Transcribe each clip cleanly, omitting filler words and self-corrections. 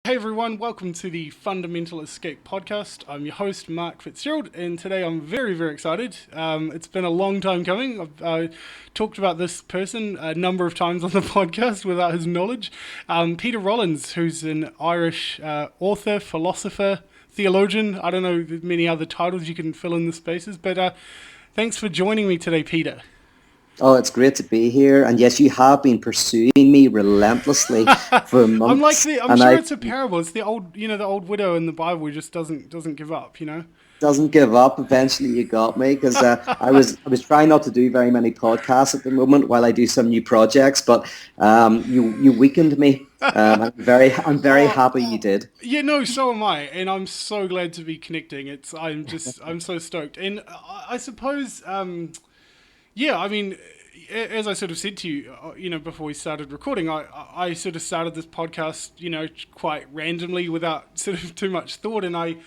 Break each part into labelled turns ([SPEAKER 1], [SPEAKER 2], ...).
[SPEAKER 1] Hey everyone, welcome to the Fundamental Escape podcast. I'm your host, Mark Fitzgerald, and today I'm very, very excited. It's been a long time coming. I've talked about this person a number of times on the podcast without his knowledge. Peter Rollins, who's an Irish author, philosopher, theologian. I don't know many other titles you can fill in the spaces, but thanks for joining me today, Peter.
[SPEAKER 2] Oh, it's great to be here. And yes, you have been pursuing me relentlessly for months.
[SPEAKER 1] I'm sure it's a parable. It's the old, the old widow in the Bible who just doesn't give up,
[SPEAKER 2] Doesn't give up. Eventually you got me because I was trying not to do very many podcasts at the moment while I do some new projects, but you weakened me. I'm very happy you did.
[SPEAKER 1] Yeah, no, so am I, and I'm so glad to be connecting. I'm so stoked. And I suppose as I sort of said to you, before we started recording, I sort of started this podcast, quite randomly without sort of too much thought, and I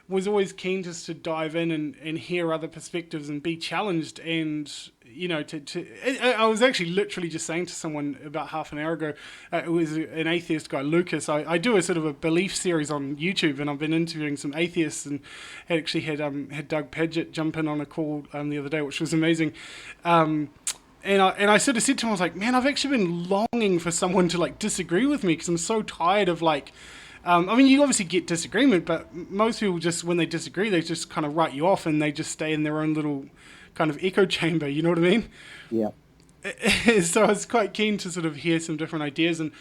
[SPEAKER 1] was always keen just to dive in and hear other perspectives and be challenged. And, I was actually literally just saying to someone about half an hour ago, it was an atheist guy, Lucas. I do a sort of a belief series on YouTube, and I've been interviewing some atheists, and actually had Doug Padraig jump in on a call the other day, which was amazing. And I sort of said to him, I was like, man, I've actually been longing for someone to disagree with me, because I'm so tired of you obviously get disagreement, but most people just, when they disagree, they just kind of write you off and they just stay in their own little kind of echo chamber, you know what I mean?
[SPEAKER 2] Yeah.
[SPEAKER 1] So I was quite keen to sort of hear some different ideas and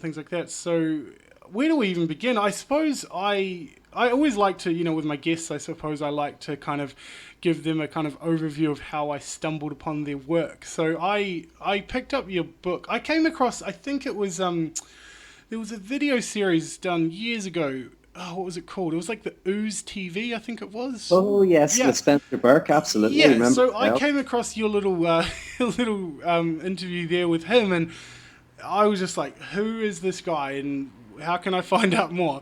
[SPEAKER 1] things like that. So where do we even begin? I suppose I always like to, with my guests, I suppose I like to kind of give them a kind of overview of how I stumbled upon their work. So I picked up your book. I came across, I think it was, there was a video series done years ago. Oh, what was it called? It was like the Ooze TV, I think it was.
[SPEAKER 2] Oh, yes, with Spencer Burke, absolutely.
[SPEAKER 1] Yeah,
[SPEAKER 2] remember
[SPEAKER 1] so I came across your little interview there with him, and I was just like, who is this guy, and how can I find out more?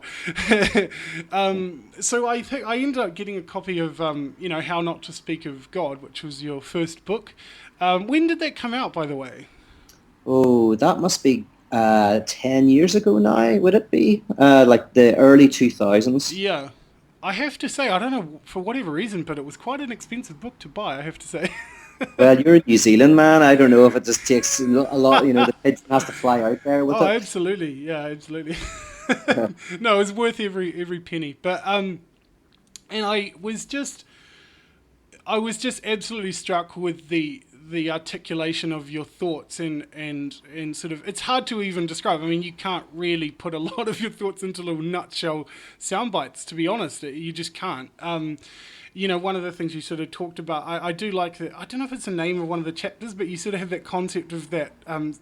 [SPEAKER 1] So I ended up getting a copy of, How Not to Speak of God, which was your first book. When did that come out, by the way?
[SPEAKER 2] Oh, that must be 10 years ago now, would it be? Like the early 2000s.
[SPEAKER 1] Yeah. I have to say, I don't know, for whatever reason, but it was quite an expensive book to buy, I have to say.
[SPEAKER 2] Well, you're a New Zealand man. I don't know if it just takes a lot, the pigeon has to fly out there with it.
[SPEAKER 1] Oh, absolutely. Yeah, absolutely. No, it was worth every penny. But, and I was just absolutely struck with the articulation of your thoughts and sort of, it's hard to even describe. I mean, you can't really put a lot of your thoughts into little nutshell sound bites, to be honest. You just can't. One of the things you sort of talked about, I do like that. I don't know if it's the name of one of the chapters, but you sort of have that concept of that,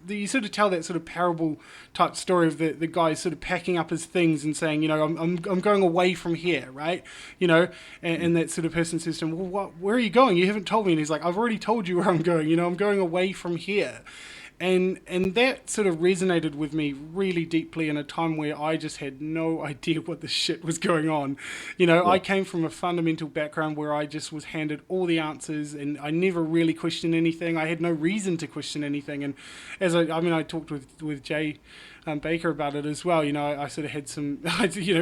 [SPEAKER 1] you sort of tell that sort of parable type story of the guy sort of packing up his things and saying, I'm going away from here, right? And that sort of person says to him, well, where are you going? You haven't told me. And he's like, I've already told you where I'm going. I'm going away from here. And that sort of resonated with me really deeply in a time where I just had no idea what the shit was going on. Yeah. I came from a fundamental background where I just was handed all the answers, and I never really questioned anything. I had no reason to question anything. And as I talked with Jay Baker about it as well. I sort of had some,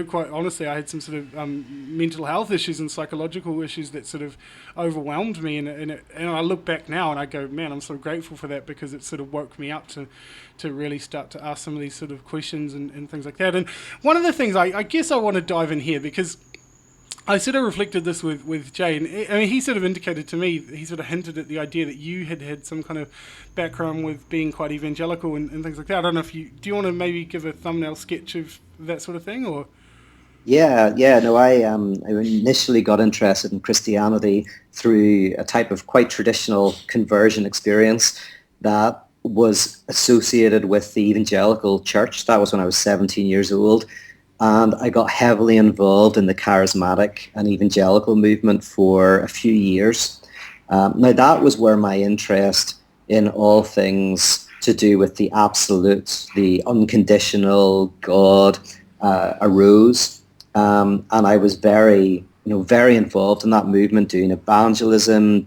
[SPEAKER 1] quite honestly, I had some sort of mental health issues and psychological issues that sort of overwhelmed me. And I look back now and I go, man, I'm so grateful for that, because it sort of woke me up to really start to ask some of these sort of questions and things like that. And one of the things I guess I want to dive in here, because I sort of reflected this with Jay, and he sort of indicated to me, he sort of hinted at the idea that you had some kind of background with being quite evangelical and things like that. I don't know if do you want to maybe give a thumbnail sketch of that sort of thing, or?
[SPEAKER 2] Yeah, no, I initially got interested in Christianity through a type of quite traditional conversion experience that was associated with the evangelical church. That was when I was 17 years old. And I got heavily involved in the charismatic and evangelical movement for a few years. Now, that was where my interest in all things to do with the absolute, the unconditional God arose. And I was very very involved in that movement, doing evangelism,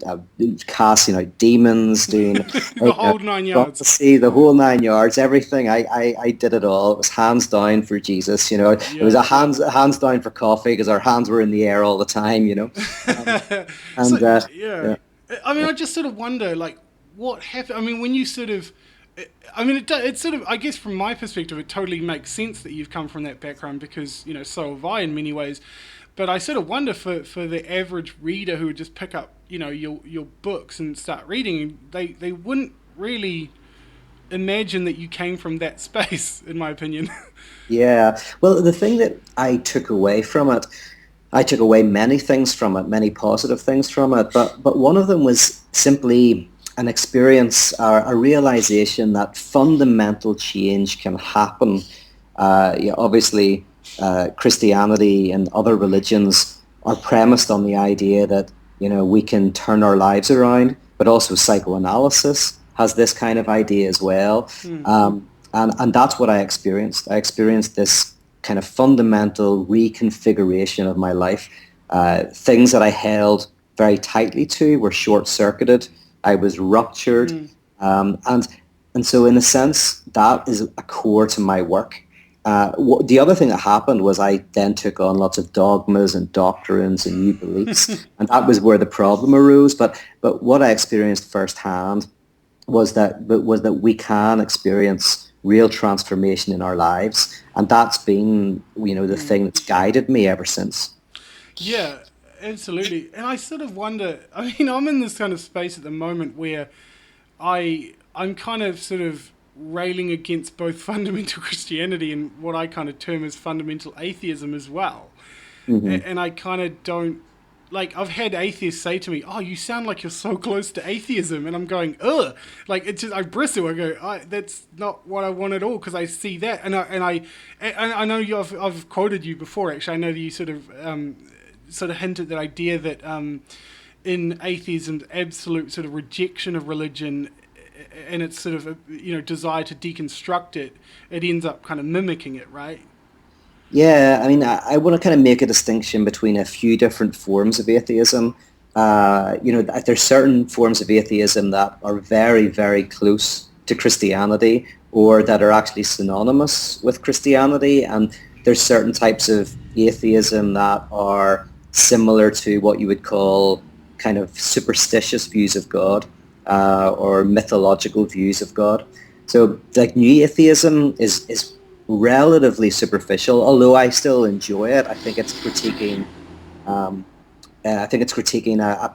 [SPEAKER 2] casting out demons, doing
[SPEAKER 1] The whole 9 yards.
[SPEAKER 2] prophecy, the whole 9 yards, everything. I did it all. It was hands down for Jesus. It was a hands down for coffee because our hands were in the air all the time. And
[SPEAKER 1] yeah. I mean, I just sort of wonder, like, what happened. I mean, when you sort of, I mean, it sort of, I guess from my perspective, it totally makes sense that you've come from that background because, so have I in many ways. But I sort of wonder for the average reader who would just pick up, your books and start reading, they wouldn't really imagine that you came from that space, in my opinion.
[SPEAKER 2] Yeah. Well, the thing that I took away from it, I took away many things from it, many positive things from it, but one of them was simply an experience, a realization that fundamental change can happen. Obviously, Christianity and other religions are premised on the idea that we can turn our lives around, but also psychoanalysis has this kind of idea as well. And that's what I experienced. I experienced this kind of fundamental reconfiguration of my life. Things that I held very tightly to were short-circuited. I was ruptured. And so in a sense, that is a core to my work. The other thing that happened was I then took on lots of dogmas and doctrines and new beliefs, and that was where the problem arose. But what I experienced firsthand was that we can experience real transformation in our lives, and that's been the thing that's guided me ever since.
[SPEAKER 1] Yeah, absolutely. And I sort of wonder, I mean, I'm in this kind of space at the moment where I'm kind of sort of railing against both fundamental Christianity and what I kind of term as fundamental atheism as well. And I kind of don't, like, I've had atheists say to me, "Oh, you sound like you're so close to atheism," and I'm going, "Ugh!" Like, it's just, I bristle. I go, "That's not what I want at all," because I see that, and I know I've quoted you before. Actually, I know that you sort of hinted that idea that in atheism, absolute sort of rejection of religion, and its sort of desire to deconstruct it ends up kind of mimicking it, right?
[SPEAKER 2] Yeah, I mean, I want to kind of make a distinction between a few different forms of atheism. There's certain forms of atheism that are very, very close to Christianity, or that are actually synonymous with Christianity, and there's certain types of atheism that are similar to what you would call kind of superstitious views of God, or mythological views of God. So, like, new atheism is relatively superficial, although I still enjoy it. I think it's critiquing a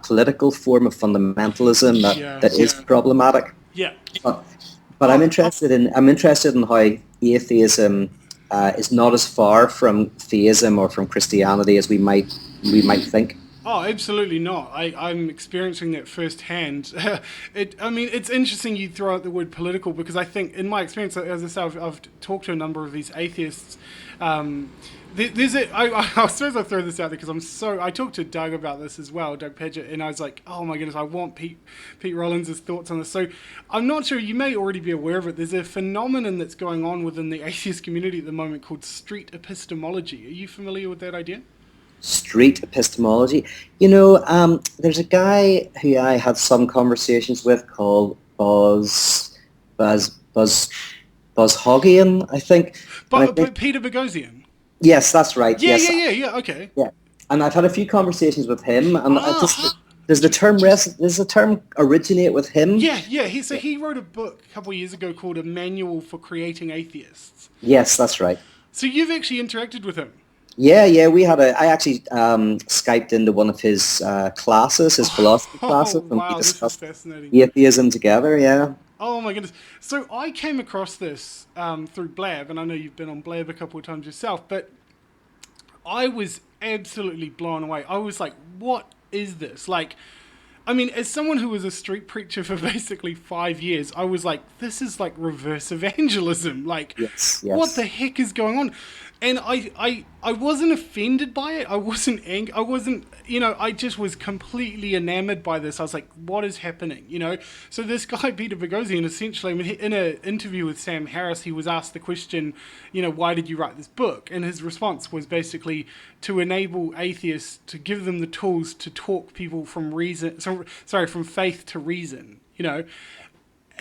[SPEAKER 2] political form of fundamentalism that is problematic.
[SPEAKER 1] Yeah.
[SPEAKER 2] But I'm interested in how atheism is not as far from theism or from Christianity as we might think.
[SPEAKER 1] Oh, absolutely not. I'm experiencing that firsthand. It's interesting you throw out the word political, because I think, in my experience, as I say, I've talked to a number of these atheists. I suppose I'll throw this out there because I talked to Doug about this as well, Doug Padraig, and I was like, oh my goodness, I want Pete Rollins' thoughts on this. So I'm not sure, you may already be aware of it. There's a phenomenon that's going on within the atheist community at the moment called street epistemology. Are you familiar with that idea?
[SPEAKER 2] Street epistemology. There's a guy who I had some conversations with called Buzz Hoggian, I think.
[SPEAKER 1] But Peter Boghossian.
[SPEAKER 2] Yes, that's right.
[SPEAKER 1] Yeah,
[SPEAKER 2] yes.
[SPEAKER 1] yeah, okay.
[SPEAKER 2] Yeah, and I've had a few conversations with him, and does the term originate with him?
[SPEAKER 1] Yeah. He wrote a book a couple of years ago called A Manual for Creating Atheists.
[SPEAKER 2] Yes, that's right.
[SPEAKER 1] So you've actually interacted with him.
[SPEAKER 2] Yeah, I actually Skyped into one of his classes, his philosophy classes, and we discussed atheism together, yeah.
[SPEAKER 1] Oh my goodness. So I came across this through Blab, and I know you've been on Blab a couple of times yourself, but I was absolutely blown away. I was like, what is this? Like, I mean, as someone who was a street preacher for basically 5 years, I was like, this is like reverse evangelism. Like,
[SPEAKER 2] yes.
[SPEAKER 1] What the heck is going on? And I wasn't offended by it. I wasn't angry. I wasn't, I just was completely enamored by this. I was like, what is happening? So this guy, Peter Boghossian, essentially, I mean, in an interview with Sam Harris, he was asked the question, why did you write this book? And his response was basically to enable atheists, to give them the tools to talk people from from faith to reason,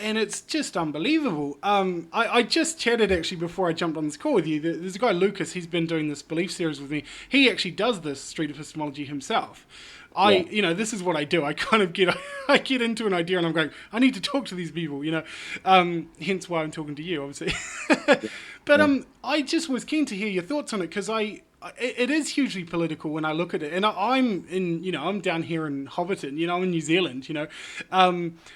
[SPEAKER 1] And it's just unbelievable. I just chatted actually before I jumped on this call with you. There's a guy, Lucas, he's been doing this belief series with me. He actually does this street epistemology himself. This is what I do. I kind of I get into an idea and I'm going, I need to talk to these people, hence why I'm talking to you, obviously. But I just was keen to hear your thoughts on it because it is hugely political when I look at it, and I'm down here in Hobbiton, I'm in New Zealand,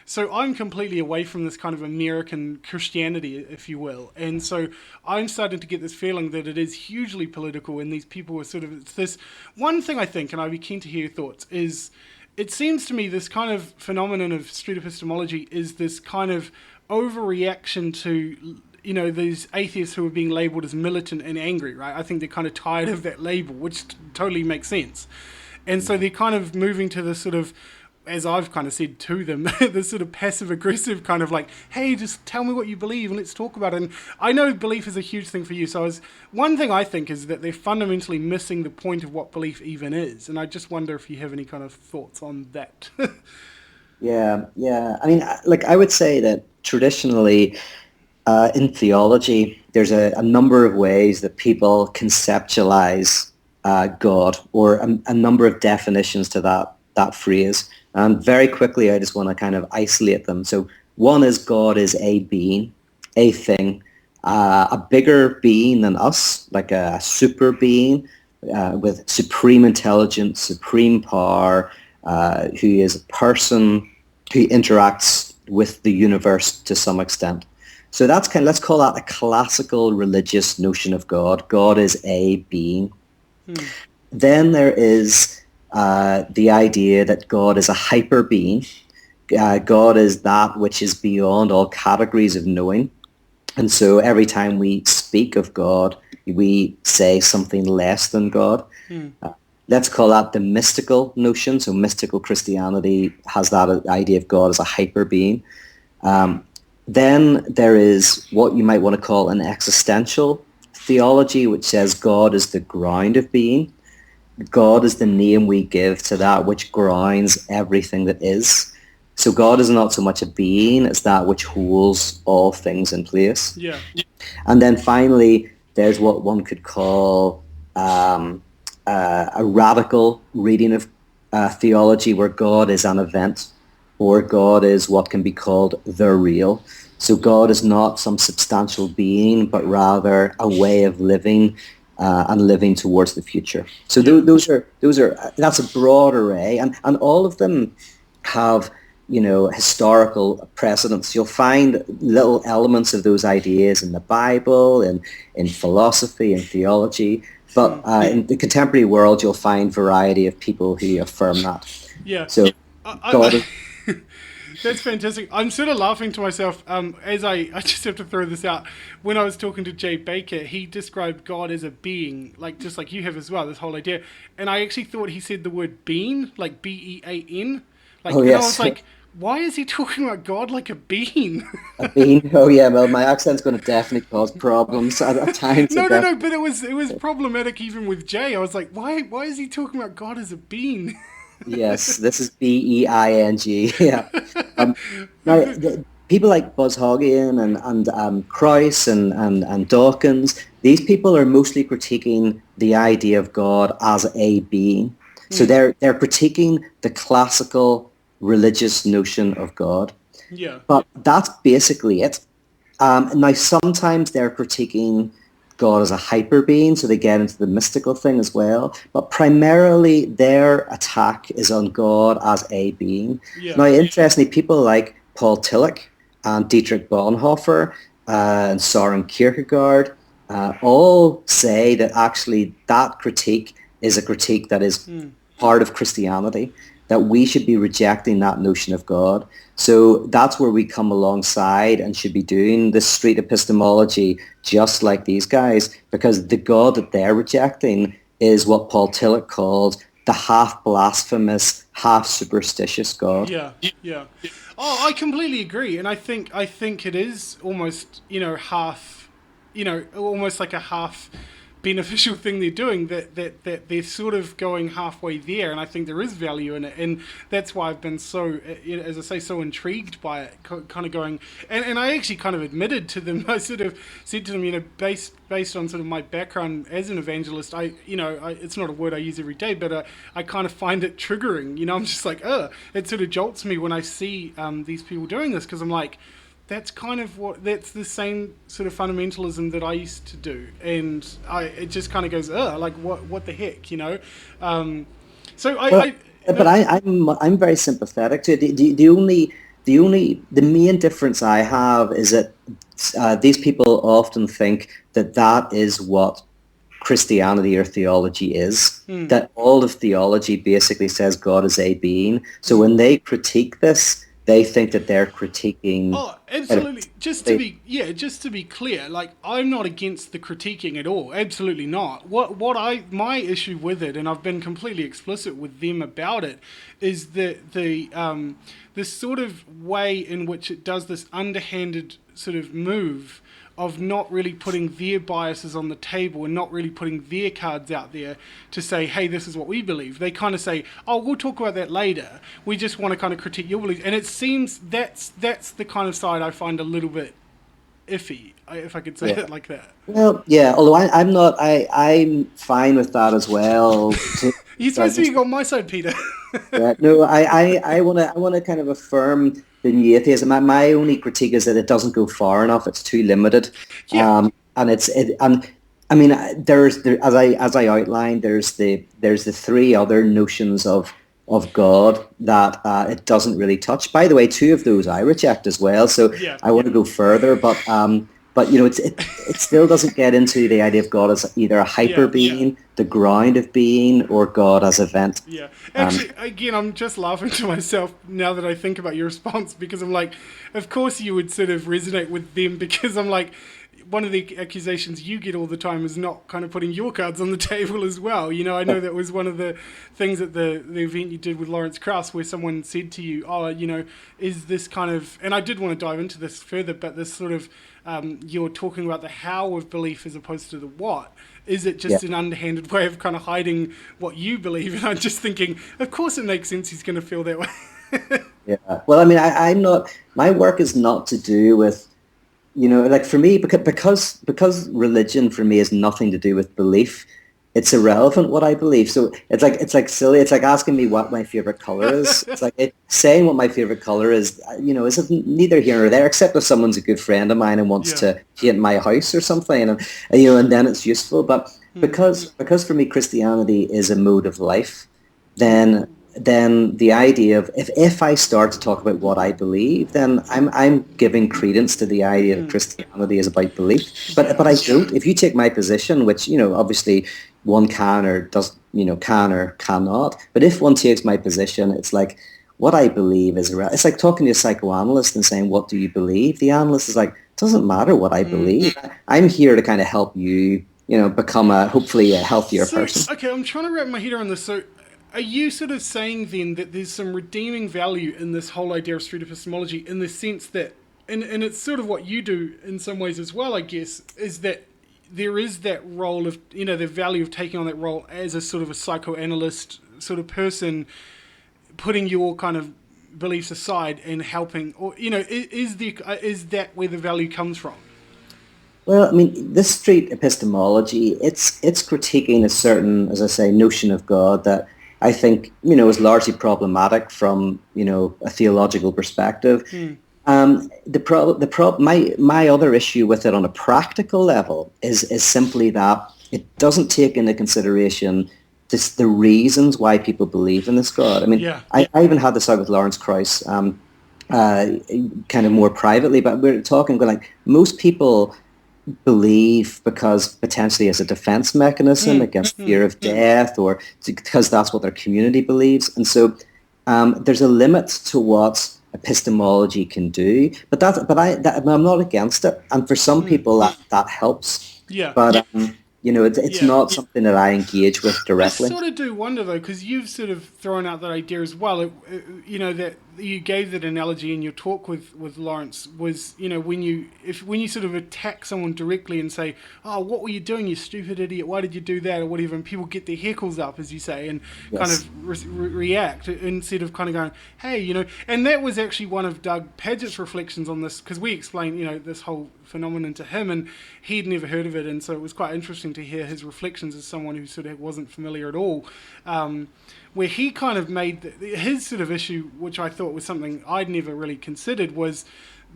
[SPEAKER 1] so I'm completely away from this kind of American Christianity, if you will, and so I'm starting to get this feeling that it is hugely political, and these people are sort of, it's this one thing I think, and I'd be keen to hear your thoughts, is it seems to me this kind of phenomenon of street epistemology is this kind of overreaction to these atheists who are being labelled as militant and angry, right? I think they're kind of tired of that label, which totally makes sense. And so they're kind of moving to this sort of, as I've kind of said to them, this sort of passive-aggressive kind of like, hey, just tell me what you believe and let's talk about it. And I know belief is a huge thing for you. So one thing I think is that they're fundamentally missing the point of what belief even is. And I just wonder if you have any kind of thoughts on that.
[SPEAKER 2] Yeah. I mean, I would say that traditionally, in theology, there's a number of ways that people conceptualize God, or a number of definitions to that phrase. And very quickly, I just want to kind of isolate them. So one is God is a being, a thing, a bigger being than us, like a super being with supreme intelligence, supreme power, who is a person who interacts with the universe to some extent. So that's let's call that a classical religious notion of God. God is a being. Then there is the idea that God is a hyper being. God is that which is beyond all categories of knowing. And so every time we speak of God, we say something less than God. Let's call that the mystical notion. So mystical Christianity has that idea of God as a hyper being. Then there is what you might want to call an existential theology, which says God is the ground of being. God is the name we give to that which grounds everything that is. So God is not so much a being as that which holds all things in place.
[SPEAKER 1] Yeah.
[SPEAKER 2] And then finally, there's what one could call a radical reading of theology, where God is an event, or God is what can be called the real. So God is not some substantial being, but rather a way of living and living towards the future. So that's a broad array, and all of them have historical precedents. You'll find little elements of those ideas in the Bible, in philosophy and theology, but in the contemporary world, you'll find variety of people who affirm that.
[SPEAKER 1] Yeah.
[SPEAKER 2] So God is...
[SPEAKER 1] That's fantastic. I'm sort of laughing to myself as I just have to throw this out. When I was talking to Jay Baker, he described God as a being, just like you have as well, this whole idea. And I actually thought he said the word bean, like B-E-A-N.
[SPEAKER 2] Oh, yes.
[SPEAKER 1] I was like, why is he talking about God like a bean?
[SPEAKER 2] A bean? Oh, yeah. Well, my accent's going to definitely cause problems at times.
[SPEAKER 1] No. But it was problematic even with Jay. I was like, why is he talking about God as a bean?
[SPEAKER 2] Yes, this is B-E-I-N-G. Yeah. Now, people like Buzz-Hoggian and Krauss and Dawkins, these people are mostly critiquing the idea of God as a being. So they're critiquing the classical religious notion of God.
[SPEAKER 1] Yeah.
[SPEAKER 2] But that's basically it. Now, sometimes they're critiquing God as a hyper being, so they get into the mystical thing as well. But primarily, their attack is on God as a being. Yeah. Now, interestingly, people like Paul Tillich and Dietrich Bonhoeffer and Søren Kierkegaard all say that actually that critique is a critique that is part of Christianity. that we should be rejecting that notion of God. So that's where we come alongside and should be doing this street epistemology just like these guys, because the God that they're rejecting is what Paul Tillich called the half blasphemous, half superstitious God.
[SPEAKER 1] Yeah, yeah. Oh, I completely agree, and I think it is almost, half, almost like a half beneficial thing they're doing, that they're sort of going halfway there, and I think there is value in it, and that's why I've been so, as I say, so intrigued by it, kind of going, and I actually kind of admitted to them, I sort of said to them, based on sort of my background as an evangelist, it's not a word I use every day, but I kind of find it triggering, I'm just like, it sort of jolts me when I see these people doing this, because I'm like, that's the same sort of fundamentalism that I used to do, and it just kind of goes, like what the heck, I'm
[SPEAKER 2] very sympathetic to it. The main difference I have is that these people often think that is what Christianity or theology is, that all of theology basically says God is a being. So when they critique this, they think that they're critiquing.
[SPEAKER 1] Oh, absolutely. Just to be clear, like, I'm not against the critiquing at all. Absolutely not. My issue with it, and I've been completely explicit with them about it, is the sort of way in which it does this underhanded sort of move of not really putting their biases on the table and not really putting their cards out there to say, hey, this is what we believe. They kind of say, oh, we'll talk about that later. We just want to kind of critique your beliefs. And it seems that's the kind of side I find a little bit iffy, if I could say it like that.
[SPEAKER 2] Well, yeah, although I'm fine with that as well.
[SPEAKER 1] You're supposed to be on my side, Peter.
[SPEAKER 2] No, I want to kind of affirm the new atheism. My only critique is that it doesn't go far enough. It's too limited. Yeah. As I outlined, there's the three other notions of God that it doesn't really touch. By the way, two of those I reject as well. So I want to go further, but it still doesn't get into the idea of God as either a hyper being, the ground of being, or God as event. Yeah.
[SPEAKER 1] Actually, again, I'm just laughing to myself now that I think about your response, because I'm like, of course you would sort of resonate with them, because I'm like, one of the accusations you get all the time is not kind of putting your cards on the table as well. I know that was one of the things at the event you did with Lawrence Krauss, where someone said to you, is this kind of, and I did want to dive into this further, but this sort of, you're talking about the how of belief as opposed to the what. Is it just an underhanded way of kind of hiding what you believe? And I'm just thinking, of course it makes sense he's going to feel that way.
[SPEAKER 2] Yeah. Well, I mean, I'm not, my work is not to do with, like for me, because religion for me has nothing to do with belief, it's irrelevant what I believe. So it's like silly. It's like asking me what my favorite color is. It's like saying what my favorite color is, is neither here nor there, except if someone's a good friend of mine and wants to paint my house or something, and then it's useful. But because for me Christianity is a mode of life, then the idea of if I start to talk about what I believe, then I'm giving credence to the idea that Christianity is about belief. But I don't. If you take my position, which obviously one can or does, can or cannot. But if one takes my position, it's like what I believe is it's like talking to a psychoanalyst and saying, "What do you believe?" The analyst is like, "It doesn't matter what I believe. I'm here to kind of help you, become hopefully a healthier person."
[SPEAKER 1] Okay, I'm trying to wrap my head around this. So, are you sort of saying then that there's some redeeming value in this whole idea of street epistemology, in the sense that, and it's sort of what you do in some ways as well, I guess, is that there is that role of, the value of taking on that role as a sort of a psychoanalyst sort of person, putting your kind of beliefs aside and helping, or, is that where the value comes from?
[SPEAKER 2] Well, I mean, this street epistemology, it's critiquing a certain, as I say, notion of God that I think, is largely problematic from, a theological perspective. My other issue with it on a practical level is simply that it doesn't take into consideration the reasons why people believe in this God. I mean, I even had this out with Lawrence Krauss, kind of more privately, but we're talking like most people believe because potentially as a defense mechanism against fear of death, or because that's what their community believes. And so there's a limit to what epistemology can do, but I'm not against it, and for some people that helps.
[SPEAKER 1] Yeah.
[SPEAKER 2] But it's
[SPEAKER 1] Yeah.
[SPEAKER 2] not something that I engage with
[SPEAKER 1] I
[SPEAKER 2] directly.
[SPEAKER 1] sort of do wonder though, because you've sort of thrown out that idea as well. That you gave that analogy in your talk with Lawrence was, when you sort of attack someone directly and say, "Oh, what were you doing, you stupid idiot? Why did you do that?" or whatever, and people get their hackles up, as you say, and kind
[SPEAKER 2] Yes.
[SPEAKER 1] of react instead of kind of going, "Hey, And that was actually one of Doug Padgett's reflections on this, because we explained, this whole phenomenon to him, and he'd never heard of it, and so it was quite interesting to hear his reflections as someone who sort of wasn't familiar at all, where he kind of made his sort of issue, which I thought was something I'd never really considered, was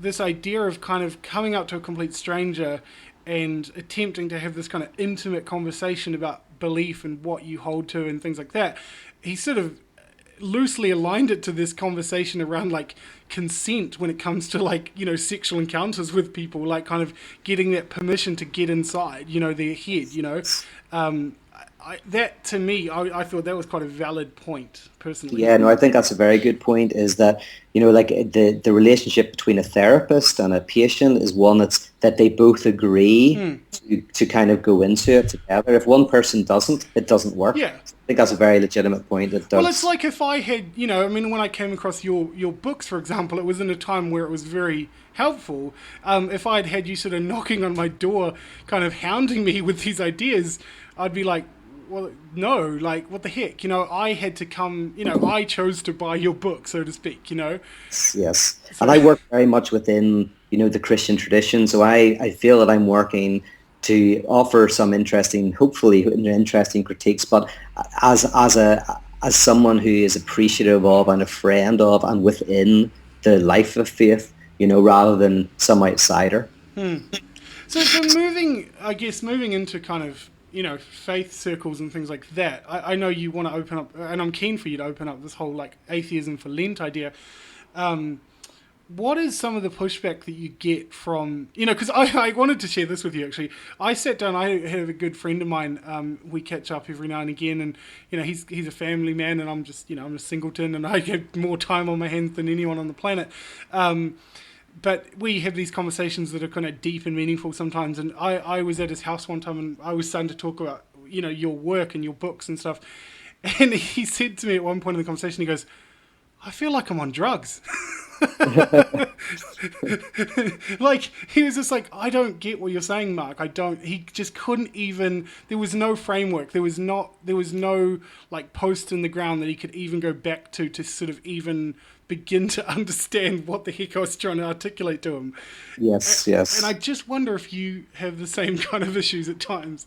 [SPEAKER 1] this idea of kind of coming up to a complete stranger and attempting to have this kind of intimate conversation about belief and what you hold to and things like that. He sort of loosely aligned it to this conversation around like consent when it comes to like sexual encounters with people, like kind of getting that permission to get inside their head. That to me, I thought that was quite a valid point personally.
[SPEAKER 2] Yeah, no, I think that's a very good point, is that like the relationship between a therapist and a patient is one that they both agree to kind of go into it together. If one person doesn't, it doesn't work.
[SPEAKER 1] Yeah.
[SPEAKER 2] I think that's a very legitimate point.
[SPEAKER 1] Well, it's like if I had, when I came across your books, for example, it was in a time where it was very helpful. If I'd had you sort of knocking on my door, kind of hounding me with these ideas, I'd be like, well, no, like, what the heck? I had to come, I chose to buy your book, so to speak,
[SPEAKER 2] Yes. And I work very much within, the Christian tradition, so I feel that I'm working to offer some hopefully interesting critiques, but as someone who is appreciative of and a friend of and within the life of faith, rather than some outsider.
[SPEAKER 1] So moving into kind of, faith circles and things like that, I know you want to open up, and I'm keen for you to open up this whole like atheism for Lent idea. What is some of the pushback that you get from, because I wanted to share this with you actually. I sat down, I have a good friend of mine, we catch up every now and again, and he's a family man, and I'm just, I'm a singleton, and I have more time on my hands than anyone on the planet. But we have these conversations that are kind of deep and meaningful sometimes, and I was at his house one time, and I was starting to talk about, your work and your books and stuff, and he said to me at one point in the conversation, he goes, "I feel like I'm on drugs." Like, he was just like, "I don't get what you're saying, Mark. He just couldn't even, there was no framework. There was no like post in the ground that he could even go back to sort of even begin to understand what the heck I was trying to articulate to him."
[SPEAKER 2] Yes.
[SPEAKER 1] And I just wonder if you have the same kind of issues at times.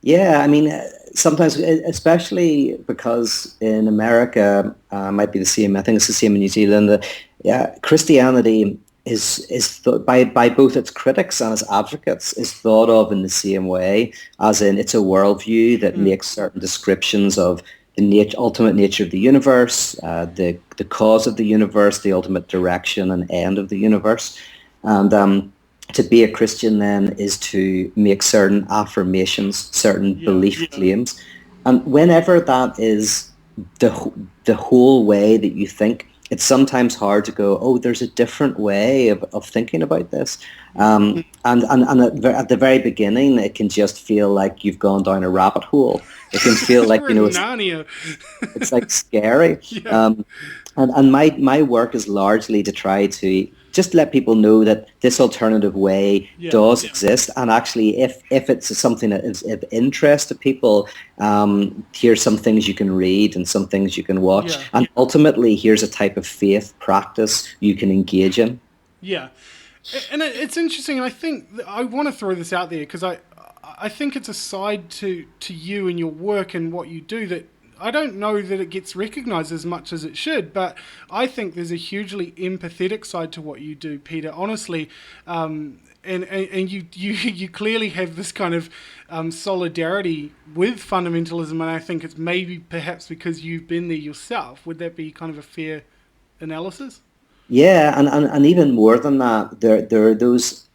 [SPEAKER 2] Yeah, I mean, sometimes, especially because in America, might be the same. I think it's the same in New Zealand. Christianity is by both its critics and its advocates is thought of in the same way, as in it's a worldview that makes certain descriptions of the ultimate nature of the universe, the cause of the universe, the ultimate direction and end of the universe, and to be a Christian then is to make certain affirmations, certain belief claims. And whenever that is the whole way that you think, it's sometimes hard to go, oh, there's a different way of thinking about this. And at the very beginning, it can just feel like you've gone down a rabbit hole. It can feel like, it's like scary.
[SPEAKER 1] Yeah.
[SPEAKER 2] And my work is largely to try to just let people know that this alternative way does exist, and actually if it's something that is of interest to people, here's some things you can read and some things you can watch, and ultimately here's a type of faith practice you can engage in.
[SPEAKER 1] Yeah, and it's interesting, and I think I want to throw this out there because I think it's a side to you and your work and what you do that I don't know that it gets recognized as much as it should, but I think there's a hugely empathetic side to what you do, Peter, honestly. And you clearly have this kind of solidarity with fundamentalism, and I think it's maybe perhaps because you've been there yourself. Would that be kind of a fair analysis?
[SPEAKER 2] Yeah, and even more than that, there are those,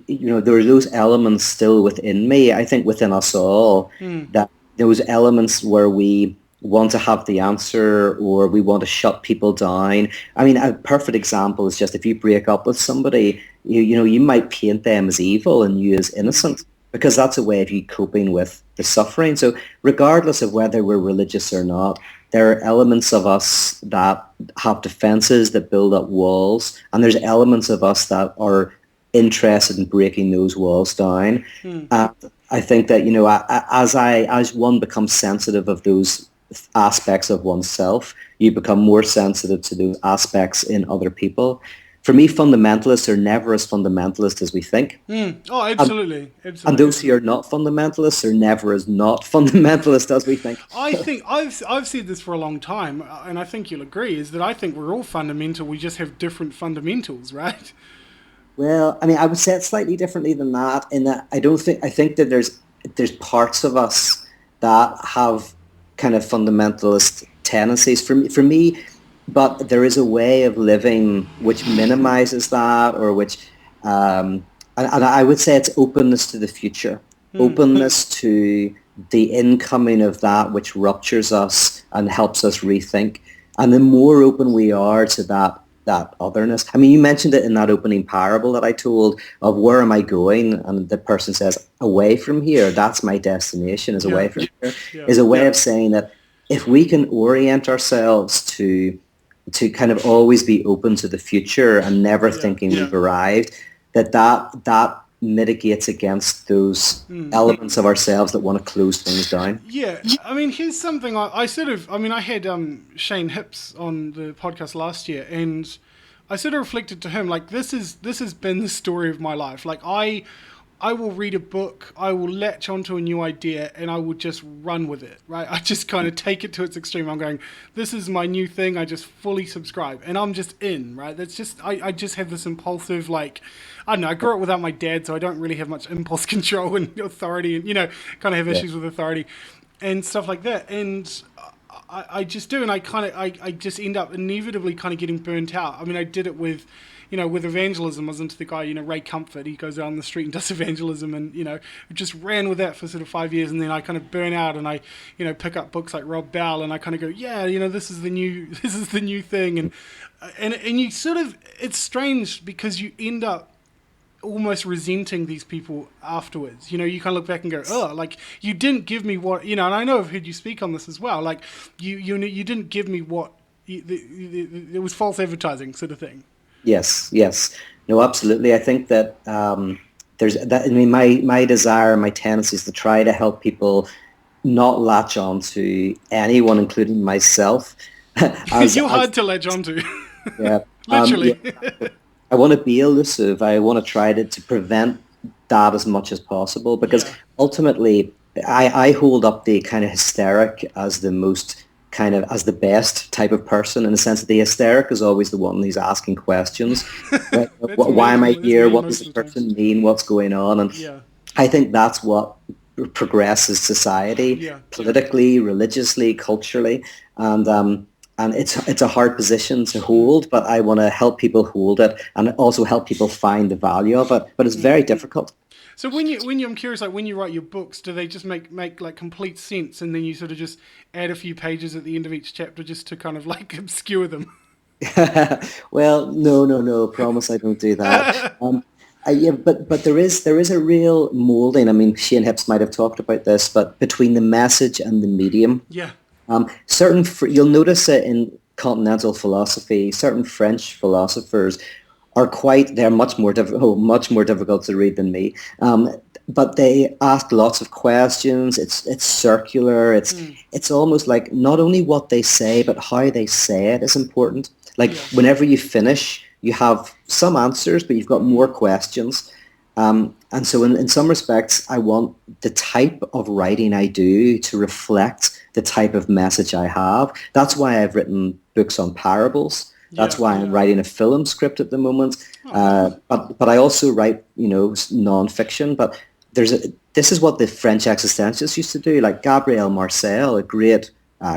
[SPEAKER 2] there are those elements still within me, I think within us all, that those elements where we want to have the answer, or we want to shut people down. I mean, a perfect example is just if you break up with somebody, you know, you might paint them as evil and you as innocent, because that's a way of you coping with the suffering. So regardless of whether we're religious or not, there are elements of us that have defenses, that build up walls, and there's elements of us that are interested in breaking those walls down. I think that, you know, as one becomes sensitive of those aspects of oneself, you become more sensitive to those aspects in other people. For me, fundamentalists are never as fundamentalist as we think.
[SPEAKER 1] Oh, absolutely.
[SPEAKER 2] And those who are not fundamentalists are never as not fundamentalist as we think.
[SPEAKER 1] I think I've said this for a long time, and I think you'll agree, is that I think we're all fundamental. We just have different fundamentals, right?
[SPEAKER 2] Well, I mean, I would say it slightly differently than that, in that I think that there's parts of us that have kind of fundamentalist tendencies for me, but there is a way of living which minimizes that, or which, and I would say it's openness to the future, openness to the incoming of that which ruptures us and helps us rethink. And the more open we are to that otherness. I mean, you mentioned it in that opening parable that I told of where am I going? And the person says, away from here. That's my destination, is away from here. Is a way of saying that if we can orient ourselves to kind of always be open to the future and never thinking we've arrived, that mitigates against those elements of ourselves that want to close things down.
[SPEAKER 1] Yeah, I mean, here's something I had Shane Hipps on the podcast last year, and I sort of reflected to him, like, this has been the story of my life. Like, I will read a book, I will latch onto a new idea, and I will just run with it, right? I just kind of take it to its extreme. I'm going, this is my new thing, I just fully subscribe, and I'm just in, right? That's just, I just have this impulsive, like, I don't know, I grew up without my dad, so I don't really have much impulse control and authority, and, you know, kind of have issues with authority and stuff like that. And I just do, and I just end up inevitably kind of getting burnt out. I mean, I did it with, you know, with evangelism. I was into the guy, you know, Ray Comfort. He goes down the street and does evangelism, and, you know, just ran with that for sort of 5 years, and then I kind of burn out, and I, you know, pick up books like Rob Bell, and I kind of go, yeah, you know, this is the new thing, and you sort of, it's strange because you end up almost resenting these people afterwards. You know, you kind of look back and go, oh, like, you didn't give me what, you know, and I know I've heard you speak on this as well, like, you didn't give me what, it was false advertising sort of thing.
[SPEAKER 2] Yes. No, absolutely. I think that there's that. I mean, my desire, my tendency is to try to help people not latch on to anyone, including myself.
[SPEAKER 1] You're hard to latch on to.
[SPEAKER 2] Yeah.
[SPEAKER 1] Literally.
[SPEAKER 2] I want to be elusive. I want to try to prevent that as much as possible, because ultimately I hold up the kind of hysteric as the most kind of as the best type of person, in the sense that the hysteric is always the one who's asking questions. Right? Why am I here? What does the person mean? What's going on? And I think that's what progresses society, politically, religiously, culturally, and it's a hard position to hold, but I want to help people hold it and also help people find the value of it. But it's very difficult.
[SPEAKER 1] So I'm curious, like, when you write your books, do they just make like complete sense, and then you sort of just add a few pages at the end of each chapter just to kind of like obscure them?
[SPEAKER 2] Well, no, promise I don't do that. But there is a real molding. I mean, Shane Hipps might have talked about this, but between the message and the medium.
[SPEAKER 1] Yeah.
[SPEAKER 2] You'll notice it in continental philosophy. Certain French philosophers they're much more difficult to read than me. But they ask lots of questions. It's circular. It's almost like not only what they say, but how they say it is important. Like whenever you finish, you have some answers, but you've got more questions. And so in some respects, I want the type of writing I do to reflect the type of message I have. That's why I've written books on parables. That's why I'm writing a film script at the moment. But I also write, you know, non-fiction. But this is what the French existentialists used to do. Like Gabriel Marcel, a great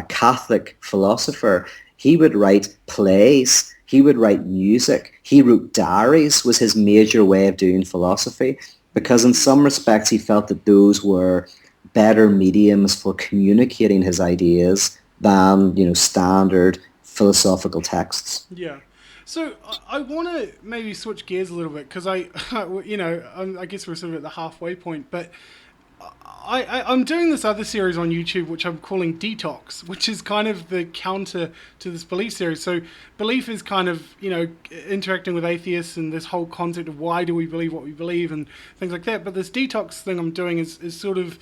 [SPEAKER 2] Catholic philosopher, he would write plays. He would write music. He wrote diaries, was his major way of doing philosophy, because in some respects he felt that those were better mediums for communicating his ideas than, standard philosophical texts.
[SPEAKER 1] Yeah. So I want to maybe switch gears a little bit because I guess we're sort of at the halfway point, but I'm doing this other series on YouTube which I'm calling Detox, which is kind of the counter to this belief series. So belief is kind of, interacting with atheists and this whole concept of why do we believe what we believe and things like that. But this Detox thing I'm doing is sort of,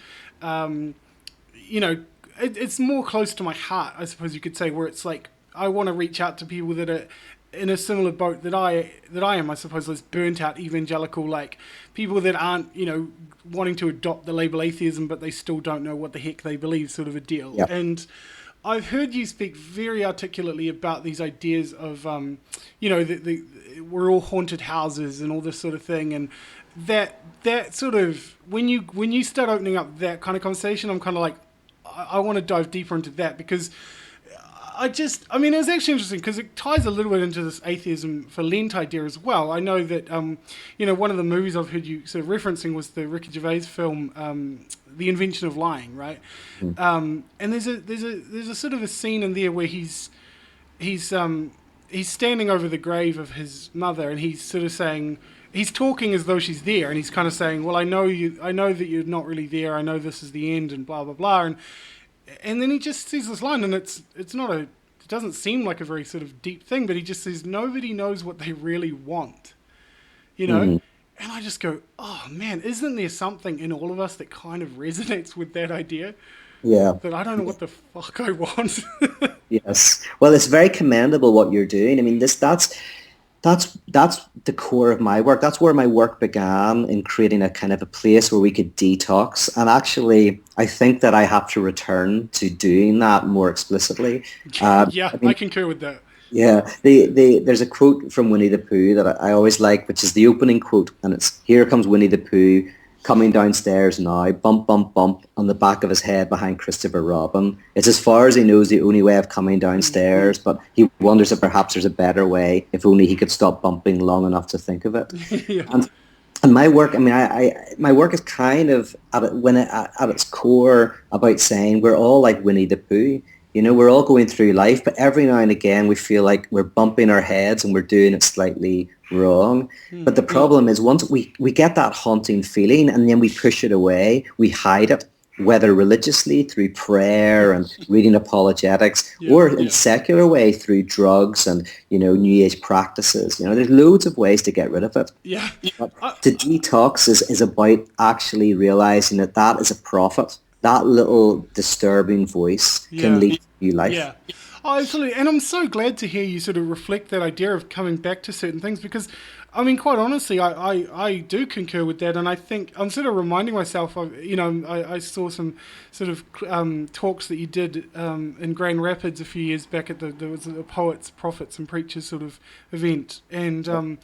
[SPEAKER 1] it's more close to my heart, I suppose you could say, where it's like I want to reach out to people that are in a similar boat that I am, I suppose, this burnt out evangelical, like people that aren't, wanting to adopt the label atheism, but they still don't know what the heck they believe, sort of a deal. Yep. And I've heard you speak very articulately about these ideas of, we're all haunted houses and all this sort of thing, and that sort of when you start opening up that kind of conversation, I'm kind of like, I want to dive deeper into that because. It was actually interesting because it ties a little bit into this atheism for Lent idea as well. I know that, one of the movies I've heard you sort of referencing was the Ricky Gervais film, The Invention of Lying, right? And there's a sort of a scene in there where he's standing over the grave of his mother, and he's sort of saying, he's talking as though she's there, and he's kind of saying, well, I know that you're not really there. I know this is the end, and blah blah blah, and then he just says this line, and it doesn't seem like a very sort of deep thing, but he just says, nobody knows what they really want, And I just go, oh man, isn't there something in all of us that kind of resonates with that idea?
[SPEAKER 2] Yeah.
[SPEAKER 1] That I don't know what the fuck I want.
[SPEAKER 2] Yes. Well, it's very commendable what you're doing. I mean, that's the core of my work. That's where my work began, in creating a kind of a place where we could detox. And actually, I think that I have to return to doing that more explicitly.
[SPEAKER 1] I concur with that.
[SPEAKER 2] Yeah, there's a quote from Winnie the Pooh that I always like, which is the opening quote, and it's, "Here comes Winnie the Pooh, coming downstairs now, bump, bump, bump, on the back of his head behind Christopher Robin. It's as far as he knows the only way of coming downstairs, but he wonders if perhaps there's a better way, if only he could stop bumping long enough to think of it." Yeah. And my work, my work is kind of at its core about saying we're all like Winnie the Pooh. We're all going through life, but every now and again we feel like we're bumping our heads and we're doing it slightly wrong. But the problem is, once we get that haunting feeling and then we push it away, we hide it, whether religiously through prayer and reading apologetics, or in a secular way through drugs and, New Age practices. There's loads of ways to get rid of it.
[SPEAKER 1] Yeah.
[SPEAKER 2] But to detox is about actually realizing that is a prophet. That little disturbing voice can lead to new life. Yeah.
[SPEAKER 1] Oh, absolutely. And I'm so glad to hear you sort of reflect that idea of coming back to certain things, because, quite honestly, I do concur with that. And I think I'm sort of reminding myself of, I saw some sort of talks that you did in Grand Rapids a few years back at there was a Poets, Prophets and Preachers sort of event. And,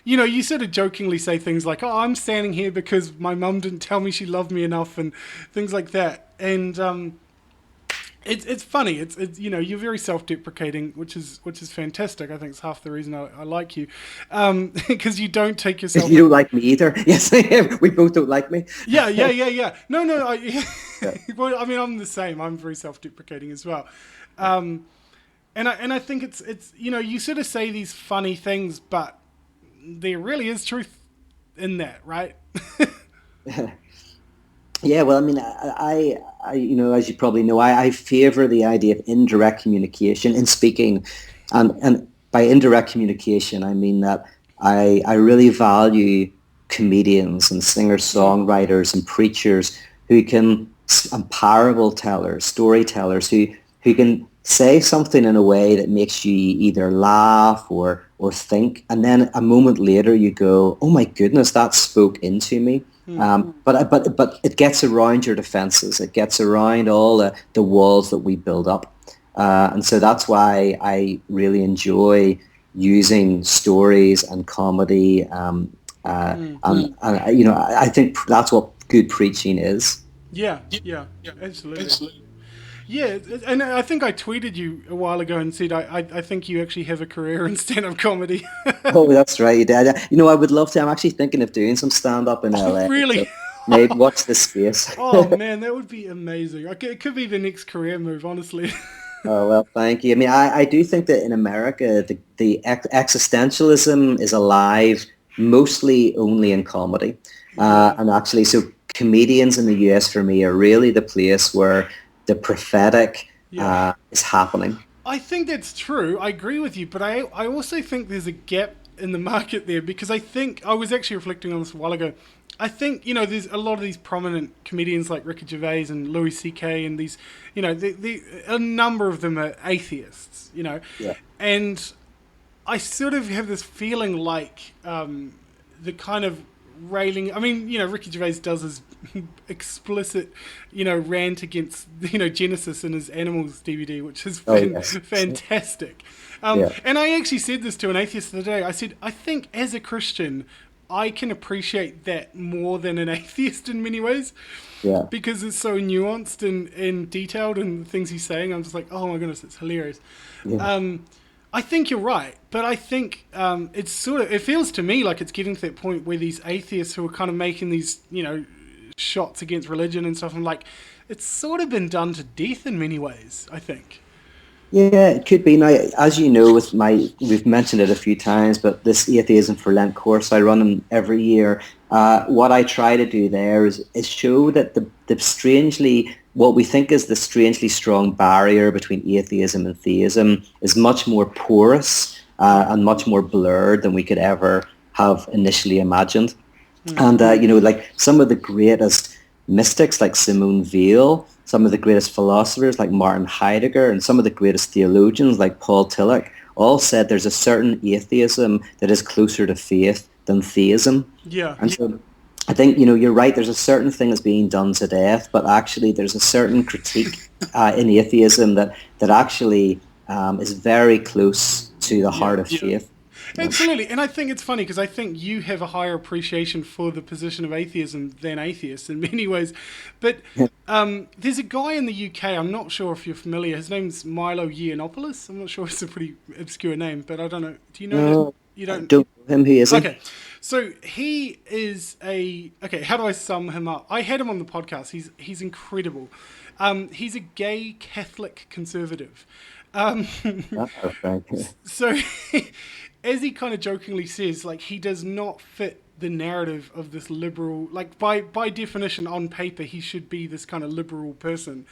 [SPEAKER 1] you sort of jokingly say things like, "Oh, I'm standing here because my mum didn't tell me she loved me enough," and things like that. And it's funny. It's you're very self-deprecating, which is fantastic. I think it's half the reason I like you, because you don't take yourself.
[SPEAKER 2] You don't like me either. Yes, we both don't like me.
[SPEAKER 1] Yeah. No. Well, I'm the same. I'm very self-deprecating as well. And I think it's you sort of say these funny things, but there really is truth in that, right?
[SPEAKER 2] Yeah, well, I as you probably know, I favor the idea of indirect communication in speaking, and by indirect communication, I mean that I really value comedians and singer-songwriters and preachers and parable tellers, storytellers who can say something in a way that makes you either laugh or think, and then a moment later you go, "Oh my goodness, that spoke into me." But it gets around your defenses. It gets around all the walls that we build up, and so that's why I really enjoy using stories and comedy. And I think that's what good preaching is.
[SPEAKER 1] Yeah, absolutely. Yeah, and I think I tweeted you a while ago and said I think you actually have a career in stand-up comedy.
[SPEAKER 2] Oh, that's right, you did. I would love to. I'm actually thinking of doing some stand-up in LA.
[SPEAKER 1] Really?
[SPEAKER 2] So maybe watch this space.
[SPEAKER 1] Oh man, that would be amazing. It could be the next career move, honestly.
[SPEAKER 2] Oh, well, thank you. I mean, I do think that in America, the existentialism is alive mostly only in comedy.
[SPEAKER 1] Yeah.
[SPEAKER 2] And actually, so comedians in the US for me are really the place where the prophetic
[SPEAKER 1] Yeah.
[SPEAKER 2] is happening.
[SPEAKER 1] I think that's true. I agree with you, but I also think there's a gap in the market there because I think I was actually reflecting on this a while ago. I think there's a lot of these prominent comedians like Ricky Gervais and Louis C.K. and these a number of them are atheists.
[SPEAKER 2] Yeah.
[SPEAKER 1] And I sort of have this feeling like the kind of railing. I mean, Ricky Gervais does his explicit, rant against, Genesis in his Animals DVD, which has
[SPEAKER 2] Oh,
[SPEAKER 1] been
[SPEAKER 2] yes.
[SPEAKER 1] fantastic.
[SPEAKER 2] Yeah.
[SPEAKER 1] And I actually said this to an atheist the other day. I said, I think as a Christian, I can appreciate that more than an atheist in many ways.
[SPEAKER 2] Yeah.
[SPEAKER 1] Because it's so nuanced and detailed and the things he's saying. I'm just like, oh my goodness, it's hilarious.
[SPEAKER 2] Yeah.
[SPEAKER 1] I think you're right, but I think it feels to me like it's getting to that point where these atheists who are kind of making these, shots against religion and stuff, I'm like, it's sort of been done to death in many ways, I think.
[SPEAKER 2] Yeah, it could be. Now, as you know, we've mentioned it a few times, but this Atheism for Lent course, I run them every year. What I try to do there is show that what we think is the strangely strong barrier between atheism and theism is much more porous and much more blurred than we could ever have initially imagined. And, like some of the greatest mystics like Simone Weil, some of the greatest philosophers like Martin Heidegger, and some of the greatest theologians like Paul Tillich all said there's a certain atheism that is closer to faith than theism.
[SPEAKER 1] Yeah.
[SPEAKER 2] And so I think, you're right, there's a certain thing that's being done to death, but actually there's a certain critique in atheism that actually is very close to the heart of faith.
[SPEAKER 1] Absolutely, and I think it's funny because I think you have a higher appreciation for the position of atheism than atheists in many ways. But there's a guy in the UK, I'm not sure if you're familiar, his name's Milo Yiannopoulos. I'm not sure, it's a pretty obscure name, but I don't know. Do you know
[SPEAKER 2] No,
[SPEAKER 1] that? You don't?
[SPEAKER 2] I don't know him. Who is he?
[SPEAKER 1] Okay, so he is how do I sum him up? I had him on the podcast. He's incredible. He's a gay Catholic conservative.
[SPEAKER 2] Oh, thank you.
[SPEAKER 1] So, as he kind of jokingly says, like, he does not fit the narrative of this liberal, like, by definition, on paper, he should be this kind of liberal person.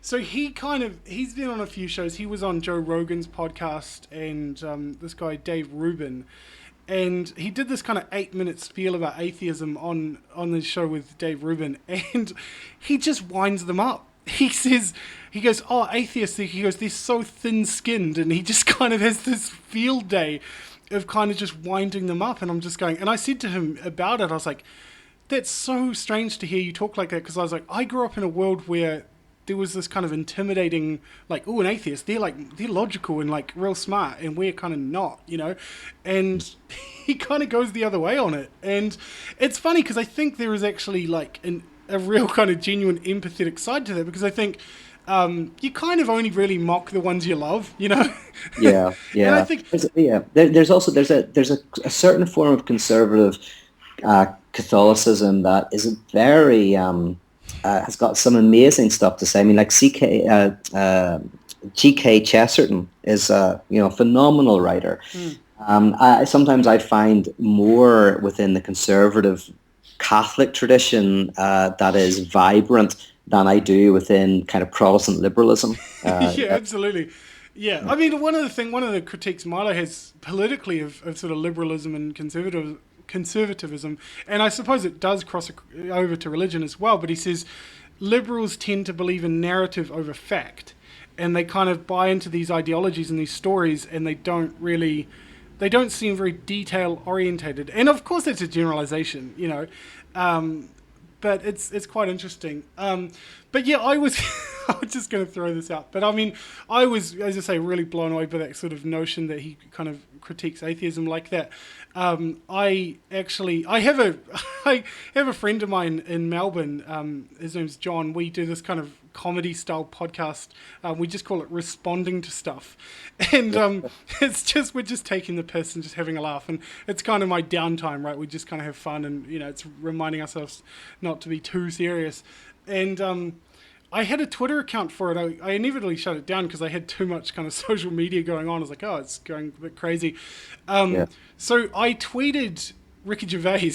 [SPEAKER 1] So he's been on a few shows. He was on Joe Rogan's podcast and this guy, Dave Rubin. And he did this kind of 8-minute spiel about atheism on the show with Dave Rubin. And he just winds them up. He goes, oh, atheists, he goes, they're so thin-skinned, and he just kind of has this field day of kind of just winding them up, and I'm just going, and I said to him about it, I was like, that's so strange to hear you talk like that, because I was like, I grew up in a world where there was this kind of intimidating, like, oh, an atheist, they're logical and like real smart, and we're kind of not, and he kind of goes the other way on it, and it's funny, because I think there is actually like a real kind of genuine empathetic side to that, because I think you kind of only really mock the ones you love,
[SPEAKER 2] Yeah,
[SPEAKER 1] And I think
[SPEAKER 2] there's a certain form of conservative Catholicism that is very has got some amazing stuff to say. I mean, like G.K. Chesterton is a phenomenal writer. Sometimes I find more within the conservative Catholic tradition that is vibrant than I do within kind of Protestant liberalism.
[SPEAKER 1] Yeah, absolutely. Yeah, I mean, one of the critiques Milo has politically of sort of liberalism and conservatism, and I suppose it does cross over to religion as well, but he says liberals tend to believe in narrative over fact, and they kind of buy into these ideologies and these stories, and they don't seem very detail orientated. And of course that's a generalization, but it's quite interesting. But yeah, I was just going to throw this out. But I mean, I was, as I say, really blown away by that sort of notion that he kind of critiques atheism like that. I have a friend of mine in Melbourne. His name's John. We do this kind of comedy style podcast. We just call it Responding to Stuff, and we're just taking the piss and just having a laugh, and it's kind of my downtime, right? We just kind of have fun, and it's reminding ourselves not to be too serious. And I had a Twitter account for it. I inevitably shut it down because I had too much kind of social media going on. I was like, oh, it's going a bit crazy.
[SPEAKER 2] Yeah.
[SPEAKER 1] So I tweeted Ricky Gervais.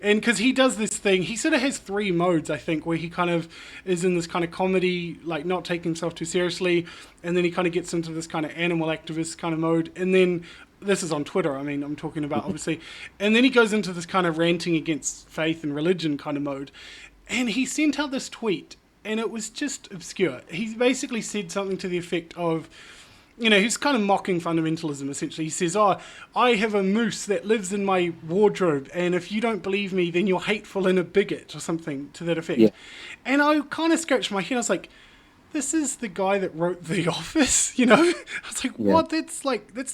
[SPEAKER 1] And because he does this thing, he sort of has three modes, I think, where he kind of is in this kind of comedy, like not taking himself too seriously, and then he kind of gets into this kind of animal activist kind of mode, and then this is on Twitter, I mean, I'm talking about, obviously, and then he goes into this kind of ranting against faith and religion kind of mode, and he sent out this tweet, and it was just obscure. He basically said something to the effect of, he's kind of mocking fundamentalism, essentially. He says, oh, I have a moose that lives in my wardrobe, and if you don't believe me, then you're hateful and a bigot, or something to that effect.
[SPEAKER 2] Yeah.
[SPEAKER 1] And I kind of scratched my head. I was like, this is the guy that wrote The Office, I was like, what? That's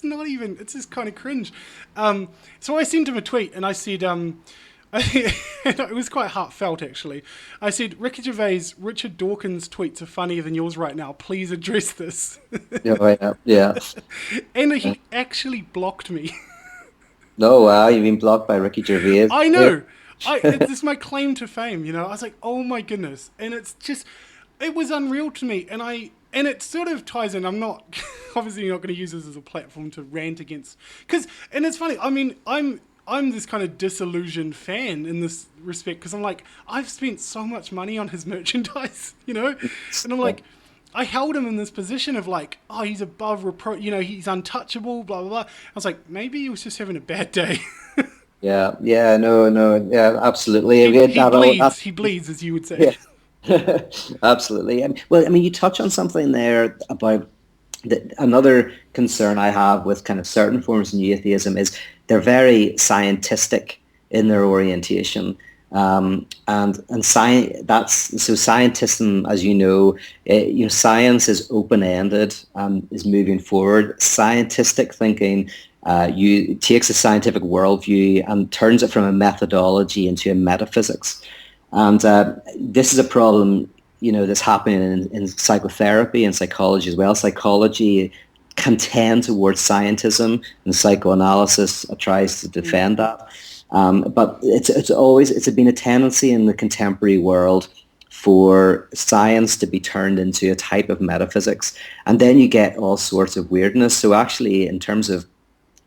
[SPEAKER 1] not even, it's just kind of cringe. So I sent him a tweet, and I said, it was quite heartfelt, actually. I said, Ricky Gervais, Richard Dawkins' tweets are funnier than yours right now. Please address this.
[SPEAKER 2] Yeah.
[SPEAKER 1] And he actually blocked me.
[SPEAKER 2] No, wow, you've been blocked by Ricky Gervais.
[SPEAKER 1] I know. This is my claim to fame, I was like, oh my goodness. And it's just, it was unreal to me. And it sort of ties in. I'm not, obviously not going to use this as a platform to rant against. And it's funny, I mean, I'm this kind of disillusioned fan in this respect because I'm like, I've spent so much money on his merchandise, and I'm like, I held him in this position of like, oh, he's above reproach, he's untouchable, blah, blah, blah. I was like, maybe he was just having a bad day.
[SPEAKER 2] Yeah, absolutely.
[SPEAKER 1] He bleeds, as you would say.
[SPEAKER 2] Yeah. Absolutely. Well, I mean, you touch on something there about another concern I have with kind of certain forms of new atheism is they're very scientistic in their orientation. And scientism, as you know, science is open-ended and is moving forward. Scientistic thinking takes a scientific worldview and turns it from a methodology into a metaphysics. And this is a problem, that's happening in psychotherapy and psychology as well. Psychology can tend towards scientism, and psychoanalysis tries to defend that. But it's been a tendency in the contemporary world for science to be turned into a type of metaphysics, and then you get all sorts of weirdness. So actually, in terms of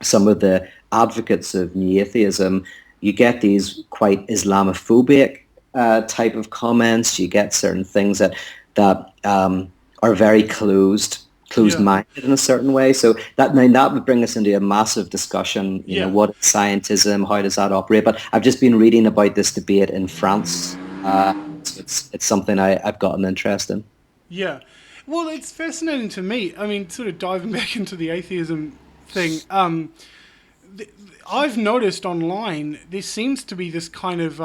[SPEAKER 2] some of the advocates of new atheism, you get these quite Islamophobic type of comments. You get certain things that are very closed-minded in a certain way. So that would bring us into a massive discussion. What is scientism? How does that operate? But I've just been reading about this debate in France. So it's something I've got an interest in.
[SPEAKER 1] Yeah. Well, it's fascinating to me. I mean, sort of diving back into the atheism thing, I've noticed online there seems to be this kind of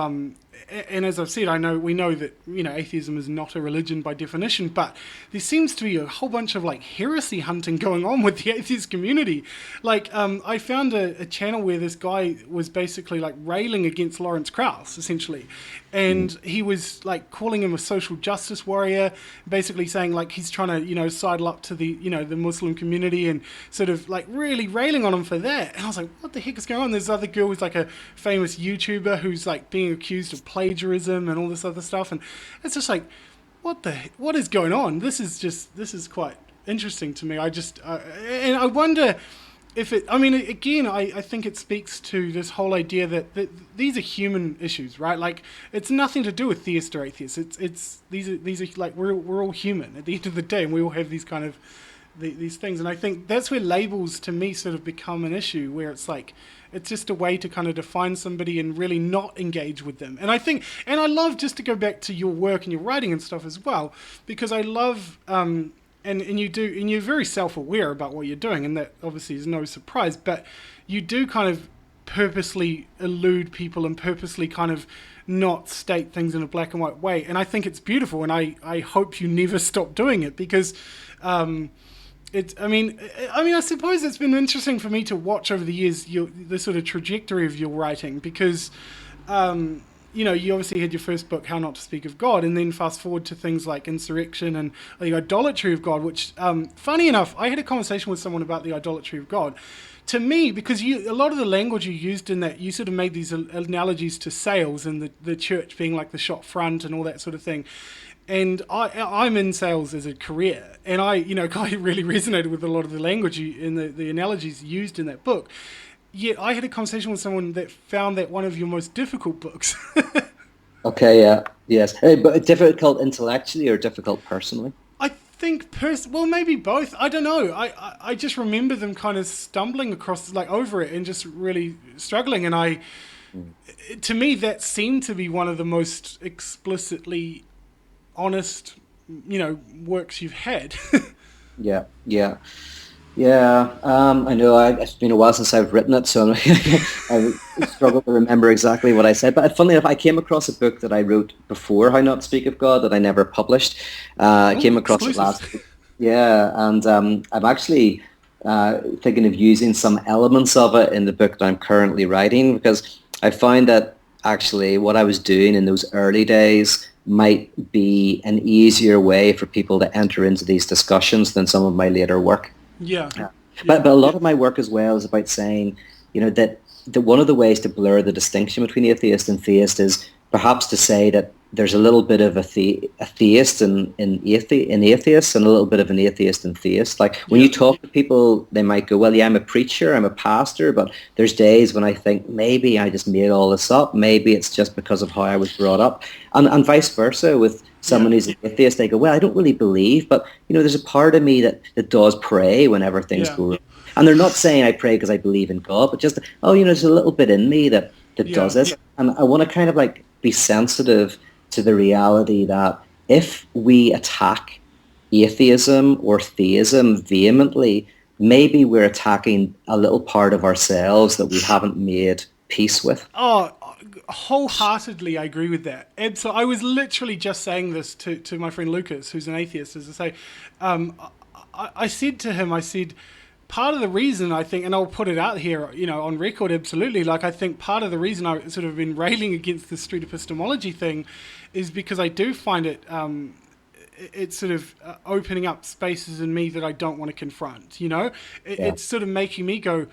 [SPEAKER 1] and as I've said, we know that atheism is not a religion by definition, but there seems to be a whole bunch of like heresy hunting going on with the atheist community. Like I found a channel where this guy was basically like railing against Lawrence Krauss essentially, and he was like calling him a social justice warrior, basically saying like he's trying to sidle up to the the Muslim community and sort of like really railing on him for that. And I was like, what the heck is going on? There's other girl who's like a famous YouTuber who's like being accused of plagiarism and all this other stuff, and it's just like, what is going on? This is quite interesting to me. And I wonder if it, I mean, again, I think it speaks to this whole idea that these are human issues, right? Like, it's nothing to do with theist or atheist. These are like, we're all human at the end of the day, and we all have these kind of these things. And I think that's where labels to me sort of become an issue, where it's like, it's just a way to kind of define somebody and really not engage with them. And I think, and I love, just to go back to your work and your writing and stuff as well, because I love, and you do, and you're very self-aware about what you're doing, and that obviously is no surprise, but you do kind of purposely elude people and purposely kind of not state things in a black and white way. And I think it's beautiful, and I hope you never stop doing it, because I mean, I suppose it's been interesting for me to watch over the years the sort of trajectory of your writing, because you obviously had your first book, How Not to Speak of God, and then fast forward to things like insurrection and the idolatry of God, which, funny enough, I had a conversation with someone about the idolatry of God. To me, because a lot of the language you used in that, you sort of made these analogies to sales and the church being like the shop front and all that sort of thing. And I'm in sales as a career, and I really resonated with a lot of the language and the analogies used in that book. Yet I had a conversation with someone that found that one of your most difficult books.
[SPEAKER 2] Okay, yeah, yes. But difficult intellectually or difficult personally?
[SPEAKER 1] I think, well, maybe both. I don't know. I just remember them kind of stumbling across, like, over it and just really struggling. And to me, that seemed to be one of the most explicitly honest, works you've had.
[SPEAKER 2] Yeah, yeah. Yeah, I know. It's been a while since I've written it, so I struggle to remember exactly what I said. But funnily enough, I came across a book that I wrote before How Not to Speak of God that I never published. I came across it last week. Yeah, and I'm actually thinking of using some elements of it in the book that I'm currently writing, because I find that actually what I was doing in those early days might be an easier way for people to enter into these discussions than some of my later work.
[SPEAKER 1] Yeah.
[SPEAKER 2] But a lot of my work as well is about saying, that one of the ways to blur the distinction between atheist and theist is perhaps to say that there's a little bit of a theist in atheists and a little bit of an atheist in theist. Like when you talk to people, they might go, well, yeah, I'm a preacher, I'm a pastor, but there's days when I think maybe I just made all this up. Maybe it's just because of how I was brought up. And vice versa with someone who's an atheist. They go, well, I don't really believe, but there's a part of me that does pray whenever things go wrong. And they're not saying I pray because I believe in God, but just, there's a little bit in me that does this. And I want to kind of like be sensitive to the reality that if we attack atheism or theism vehemently, maybe we're attacking a little part of ourselves that we haven't made peace with.
[SPEAKER 1] Oh, wholeheartedly, I agree with that. And so I was literally just saying this to my friend Lucas, who's an atheist, as I say. I said to him, part of the reason I think, and I'll put it out here, on record, absolutely, like I think part of the reason I sort of been railing against the street epistemology thing is because I do find it, it's sort of opening up spaces in me that I don't want to confront, It's sort of making me go,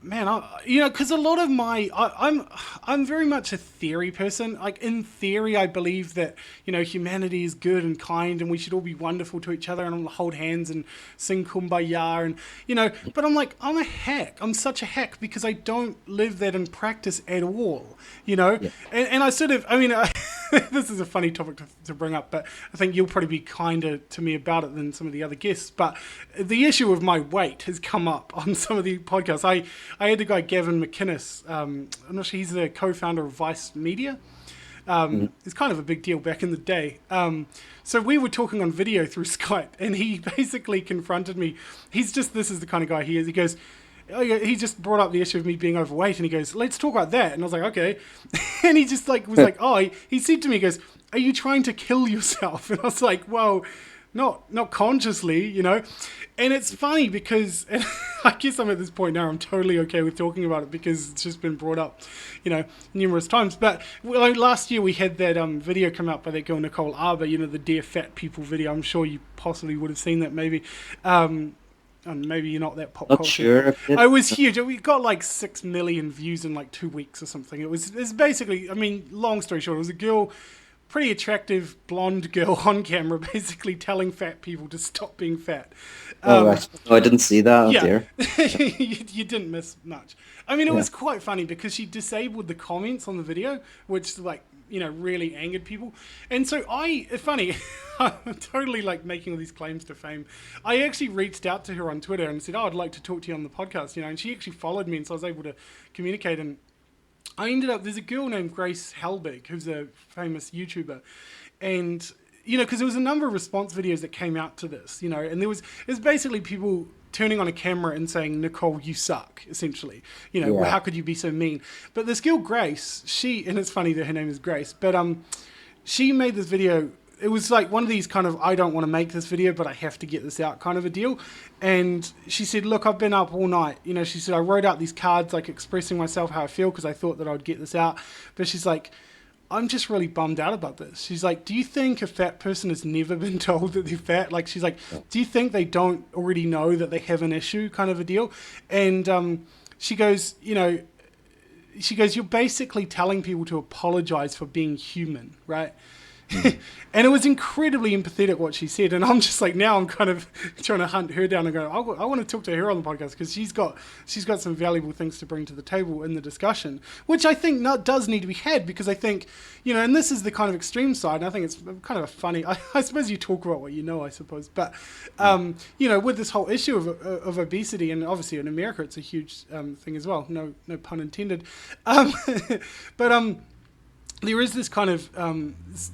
[SPEAKER 1] man, because a lot of I'm very much a theory person. Like in theory, I believe that humanity is good and kind, and we should all be wonderful to each other and hold hands and sing kumbaya, and But I'm like, I'm a hack. I'm such a hack because I don't live that in practice at all. And I sort of, this is a funny topic to bring up, but I think you'll probably be kinder to me about it than some of the other guests. But the issue of my weight has come up on some of the podcasts. I had the guy Gavin McInnes. I'm not sure, he's the co-founder of Vice Media. It's kind of a big deal back in the day. So we were talking on video through Skype, and he basically confronted me. This is the kind of guy he is. He goes, he just brought up the issue of me being overweight, and he goes, let's talk about that. And I was like, okay. And he just was like, he said to me, he goes, are you trying to kill yourself? And I was like, well, not consciously, And it's funny because I guess I'm at this point now, I'm totally okay with talking about it because it's just been brought up, numerous times. But last year we had that video come out by that girl Nicole Arbour, the Dear Fat People video. I'm sure you possibly would have seen that maybe. And maybe you're not that pop culture. Sure. I was huge. We got like 6 million views in like 2 weeks or something. It's basically, long story short, it was a girl, pretty attractive blonde girl on camera, basically telling fat people to stop being fat.
[SPEAKER 2] Right. I didn't see that.
[SPEAKER 1] Yeah.
[SPEAKER 2] Oh, dear.
[SPEAKER 1] You didn't miss much. It was quite funny because she disabled the comments on the video, which really angered people. And so funny, I'm totally like making all these claims to fame. I actually reached out to her on Twitter and said, I'd like to talk to you on the podcast, and she actually followed me, and so I was able to communicate. And I ended up, there's a girl named Grace Helbig, who's a famous YouTuber, and because there was a number of response videos that came out to this, and it was basically people turning on a camera and saying, Nicole, you suck, essentially. Well, how could you be so mean? But this girl, Grace, and it's funny that her name is Grace, but she made this video. It was like one of these kind of, I don't want to make this video, but I have to get this out kind of a deal. And she said, look, I've been up all night. She said, I wrote out these cards, like expressing myself how I feel because I thought that I'd get this out. But she's like, I'm just really bummed out about this. She's like, do you think a fat person has never been told that they're fat? Like, she's like, do you think they don't already know that they have an issue, kind of a deal? And she goes, you're basically telling people to apologize for being human, right? And it was incredibly empathetic what she said, and I'm just like, now I'm kind of trying to hunt her down and go, I want to talk to her on the podcast, because she's got some valuable things to bring to the table in the discussion, which I think does need to be had, because I think, and this is the kind of extreme side, and I think it's kind of a funny, I suppose you talk about what you know, I suppose, but with this whole issue of obesity, and obviously in America it's a huge thing as well, no pun intended, but there is this kind of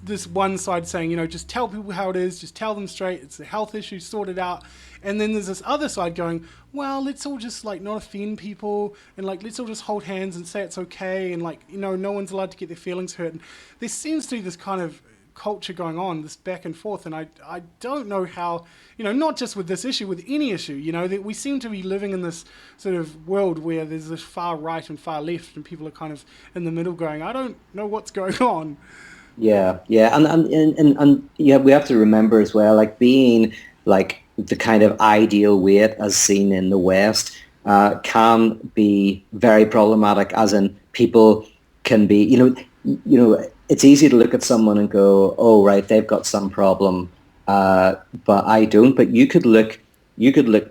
[SPEAKER 1] this one side saying, just tell people how it is, just tell them straight, it's a health issue, sort it out. And then there's this other side going, well, let's all just like not offend people, and like let's all just hold hands and say it's okay, and like no one's allowed to get their feelings hurt. And there seems to be this kind of culture going on, this back and forth, and I don't know how, not just with this issue, with any issue, that we seem to be living in this sort of world where there's this far right and far left, and people are kind of in the middle going, I don't know what's going on.
[SPEAKER 2] Yeah, and yeah, we have to remember as well, like being like the kind of ideal weight as seen in the West can be very problematic, as in people can be, it's easy to look at someone and go, oh, right, they've got some problem, but I don't. But you could look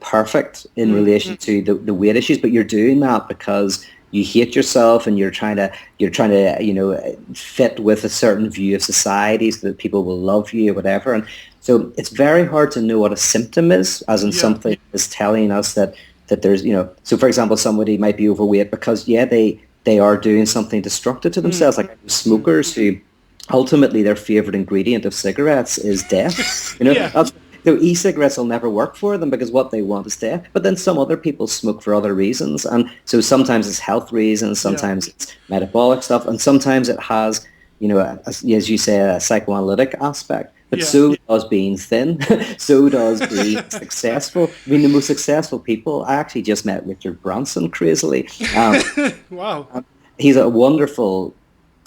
[SPEAKER 2] perfect in relation to the weight issues, but you're doing that because you hate yourself and you're trying to fit with a certain view of society so that people will love you or whatever. And so it's very hard to know what a symptom is, as in something is telling us that there's, so for example, somebody might be overweight because, they are doing something destructive to themselves, like smokers who ultimately their favorite ingredient of cigarettes is death. E-cigarettes will never work for them because what they want is death. But then some other people smoke for other reasons. And so sometimes it's health reasons, sometimes it's metabolic stuff, and sometimes it has, as you say, a psychoanalytic aspect. But so does being thin. So does being successful. I mean, the most successful people, I actually just met Richard Branson, crazily.
[SPEAKER 1] Wow.
[SPEAKER 2] He's a wonderful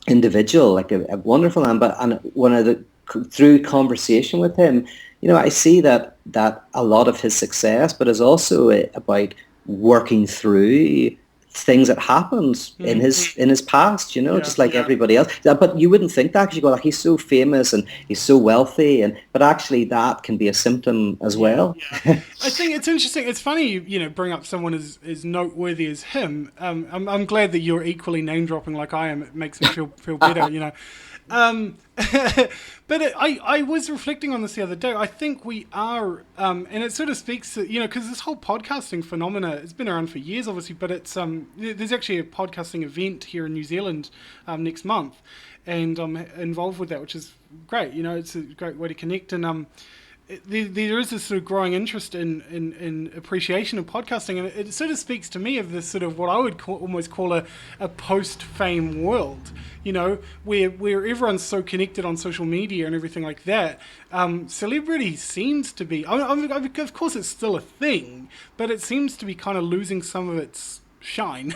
[SPEAKER 2] individual, like a wonderful man. But through conversation with him, I see that a lot of his success, but is also about working through things that happened in his past, just like everybody else. But you wouldn't think that, because you go, like, he's so famous and he's so wealthy, but actually that can be a symptom as well.
[SPEAKER 1] I think it's interesting. It's funny you bring up someone as noteworthy as him. I'm glad that you're equally name dropping like I am. It makes me feel better, But I was reflecting on this the other day. I think we are, and it sort of speaks to, because this whole podcasting phenomena, it's been around for years, obviously, but it's there's actually a podcasting event here in New Zealand next month, and I'm involved with that, which is great. It's a great way to connect, and there is this sort of growing interest in appreciation of podcasting, and it sort of speaks to me of this sort of what I would almost call a post-fame world, where everyone's so connected on social media and everything like that. Celebrity seems to be, of course it's still a thing, but it seems to be kind of losing some of its shine.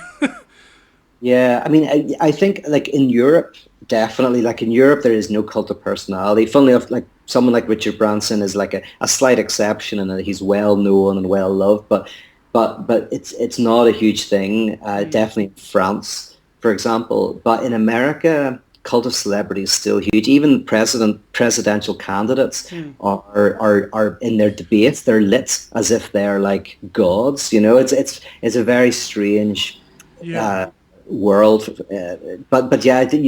[SPEAKER 2] Yeah, I mean, I think like in Europe, definitely, like in Europe, there is no cult of personality. Funnily enough, like someone like Richard Branson is like a slight exception, and he's well known and well loved, but it's not a huge thing. Definitely in France, for example, but in America, cult of celebrity is still huge. Even presidential candidates are in their debates, they're lit as if they're like gods. It's a very strange. World, but yeah, I think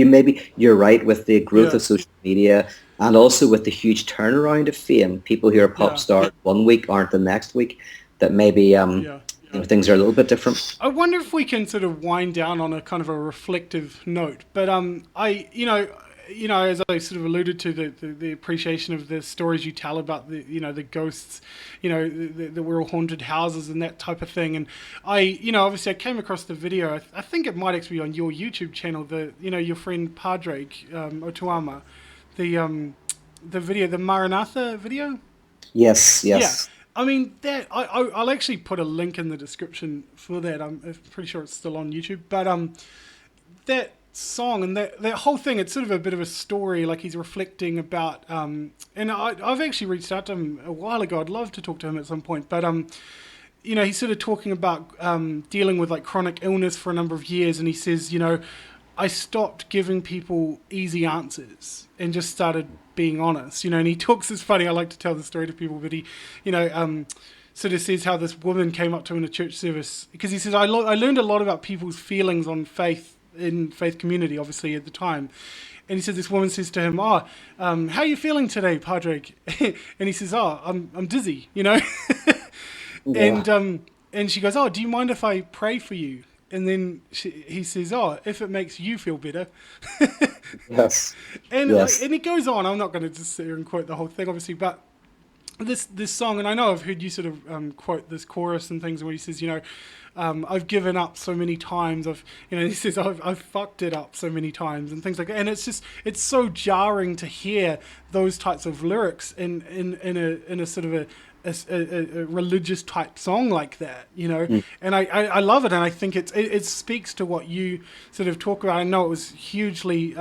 [SPEAKER 2] you're right with the growth of social media, and also with the huge turnaround of fame. People who are pop stars one week aren't the next week. That maybe things are a little bit different.
[SPEAKER 1] I wonder if we can sort of wind down on a kind of a reflective note. But as I sort of alluded to, the appreciation of the stories you tell about the ghosts, the we're all haunted houses and that type of thing. And obviously I came across the video. I think it might actually be on your YouTube channel. Your friend Padraig, Tuama, the video, the Maranatha video.
[SPEAKER 2] Yes.
[SPEAKER 1] Yeah. I mean, that I'll actually put a link in the description for that. I'm pretty sure it's still on YouTube. But that song and that whole thing, it's sort of a bit of a story, like he's reflecting about, and I've actually reached out to him a while ago. I'd love to talk to him at some point, but you know, he's sort of talking about dealing with like chronic illness for a number of years, and he says, you know, I stopped giving people easy answers and just started being honest, you know. And he talks, it's funny, I like to tell the story to people, but he, you know, sort of says how this woman came up to him in a church service, because he says, I learned a lot about people's feelings on faith in faith community, obviously at the time. And he said, this woman says to him, how are you feeling today, Padraig? And he says, I'm dizzy, you know. Yeah. And she goes, do you mind if I pray for you? And then he says, if it makes you feel better.
[SPEAKER 2] Yes.
[SPEAKER 1] And
[SPEAKER 2] yes.
[SPEAKER 1] And it goes on. I'm not going to just sit here and quote the whole thing, obviously, but this song, and I know I've heard you sort of quote this chorus and things where he says, you know, I've given up so many times. He says, I've fucked it up so many times and things like that. And it's so jarring to hear those types of lyrics in a sort of a religious type song like that, you know. And I love it, and I think it speaks to what you sort of talk about. I know it was hugely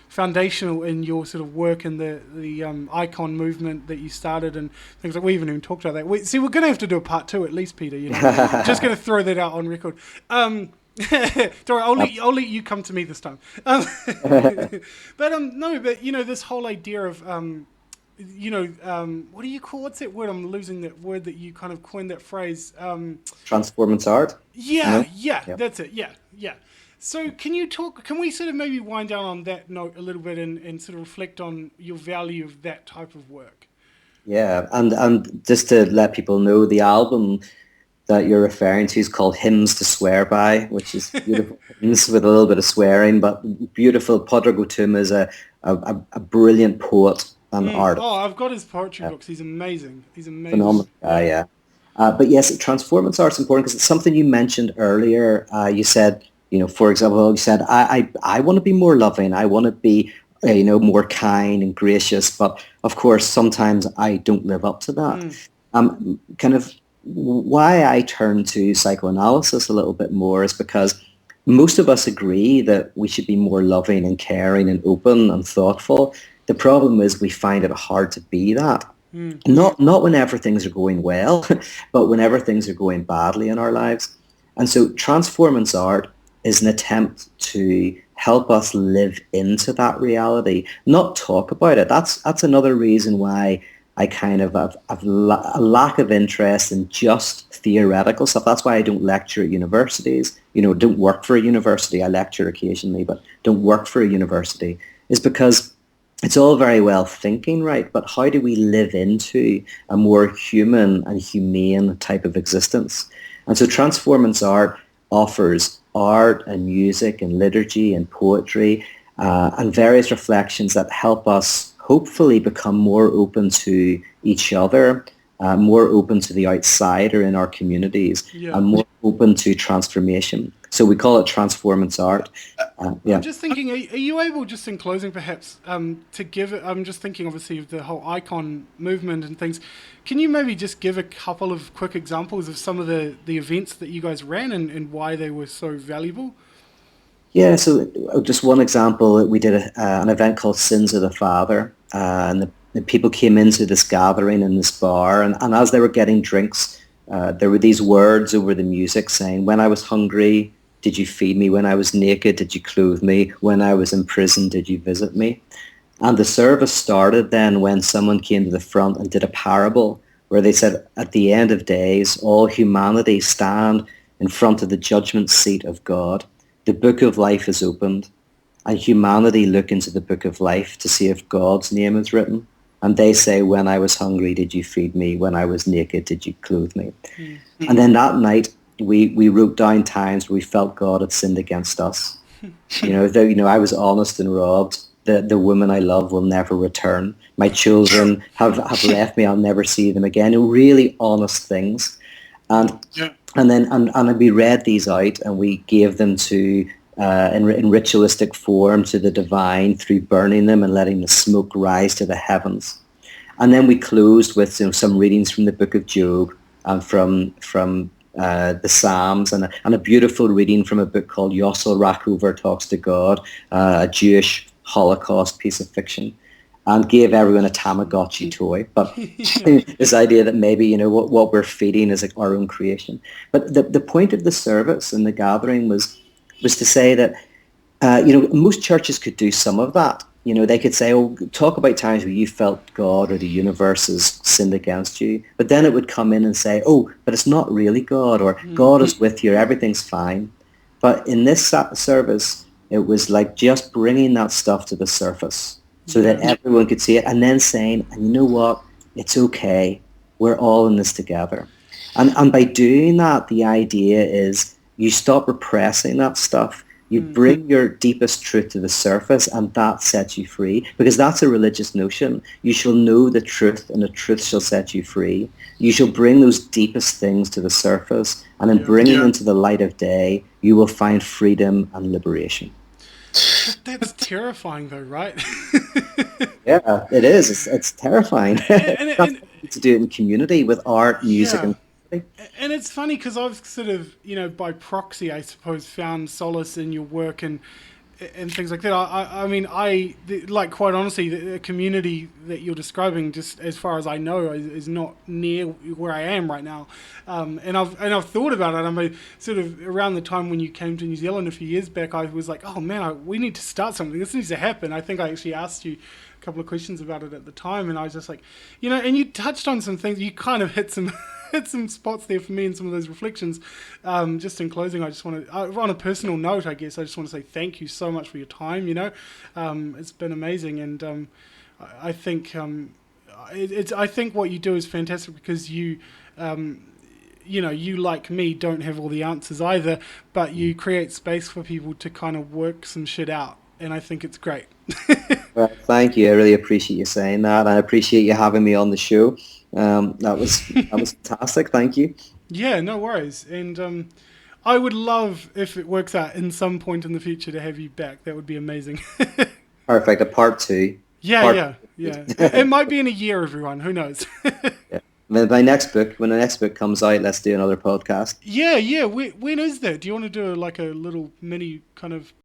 [SPEAKER 1] foundational in your sort of work in the icon movement that you started and things like. We haven't even talked about that. We're going to have to do a part 2 at least, Peter. You know, just going to throw that out on record. Don't worry, I'll let you come to me this time. But you know, this whole idea of you know, what do you call, what's that word? I'm losing that word that you kind of coined that phrase.
[SPEAKER 2] Transformance art.
[SPEAKER 1] Yeah, that's it. Yeah. So can we sort of maybe wind down on that note a little bit and sort of reflect on your value of that type of work?
[SPEAKER 2] Yeah, and just to let people know, the album that you're referring to is called Hymns to Swear By, which is beautiful hymns with a little bit of swearing, but beautiful. Padraig Tuama is a brilliant poet and artist.
[SPEAKER 1] Oh, I've got his poetry books. He's amazing.
[SPEAKER 2] Phenomenal guy, yeah. But yes, transformance art's important because it's something you mentioned earlier. You said, you know, for example, you said, I want to be more loving. I want to be, you know, more kind and gracious. But of course, sometimes I don't live up to that. Kind of why I turn to psychoanalysis a little bit more is because most of us agree that we should be more loving and caring and open and thoughtful. The problem is we find it hard to be that. Not whenever things are going well, but whenever things are going badly in our lives. And so transformance art is an attempt to help us live into that reality, not talk about it. That's another reason why I kind of have a lack of interest in just theoretical stuff. That's why I don't lecture at universities, you know, don't work for a university. I lecture occasionally, but don't work for a university, is because it's all very well thinking, right? But how do we live into a more human and humane type of existence? And so transformance art offers art and music and liturgy and poetry and various reflections that help us hopefully become more open to each other, more open to the outsider in our communities, and more open to transformation. So we call it transformance art.
[SPEAKER 1] I'm just thinking, are you able, just in closing perhaps, to give it, I'm just thinking obviously of the whole icon movement and things. Can you maybe just give a couple of quick examples of some of the events that you guys ran and why they were so valuable?
[SPEAKER 2] Yeah, so just one example, we did an event called Sins of the Father, and the people came into this gathering in this bar, and as they were getting drinks, there were these words over the music saying, when I was hungry, did you feed me? When I was naked, did you clothe me? When I was in prison, did you visit me? And the service started then when someone came to the front and did a parable where they said, at the end of days, all humanity stand in front of the judgment seat of God. The book of life is opened, and humanity look into the book of life to see if God's name is written. And they say, when I was hungry, did you feed me? When I was naked, did you clothe me? Mm-hmm. And then that night, we wrote down times where we felt God had sinned against us. I was honest and robbed. The woman I love will never return. My children have left me. I'll never see them again. Really honest things. And then we read these out and we gave them to in ritualistic form to the divine through burning them and letting the smoke rise to the heavens. And then we closed with some readings from the book of Job and from the Psalms, and a beautiful reading from a book called Yossel Rackover Talks to God, a Jewish Holocaust piece of fiction, and gave everyone a Tamagotchi toy. But this idea that maybe, what we're feeding is like our own creation. But the point of the service and the gathering was to say that, most churches could do some of that. They could say, oh, talk about times where you felt God or the universe has sinned against you. But then it would come in and say, oh, but it's not really God, or God is with you, everything's fine. But in this service, it was like just bringing that stuff to the surface so that everyone could see it, and then saying, and you know what, it's okay. We're all in this together. And by doing that, the idea is you stop repressing that stuff. You bring your deepest truth to the surface, and that sets you free, because that's a religious notion. You shall know the truth, and the truth shall set you free. You shall bring those deepest things to the surface, and in bringing them to the light of day, you will find freedom and liberation.
[SPEAKER 1] That's terrifying, though, right?
[SPEAKER 2] Yeah, it is. It's terrifying. To do it in community with art, music,
[SPEAKER 1] and it's funny because I've sort of, by proxy, I suppose, found solace in your work and things like that. I mean, quite honestly, the community that you're describing, just as far as I know, is not near where I am right now. And I've thought about it. I mean, sort of around the time when you came to New Zealand a few years back, I was like, oh man, we need to start something. This needs to happen. I think I actually asked you a couple of questions about it at the time, and I was just like, and you touched on some things. You kind of hit some spots there for me in some of those reflections. Just in closing, I just want to, on a personal note, I guess, I just want to say thank you so much for your time. It's been amazing, and I think I think what you do is fantastic, because you like me don't have all the answers either, but you create space for people to kind of work some shit out, and I think it's great.
[SPEAKER 2] Well, thank you. I really appreciate you saying that. I appreciate you having me on the show. That was fantastic. Thank you.
[SPEAKER 1] Yeah, no worries. And I would love, if it works out in some point in the future, to have you back. That would be amazing.
[SPEAKER 2] Perfect. A part 2.
[SPEAKER 1] Yeah. It might be in a year, everyone. Who knows?
[SPEAKER 2] Yeah. When the next book comes out, let's do another podcast.
[SPEAKER 1] Yeah. When is that? Do you want to do a little mini kind of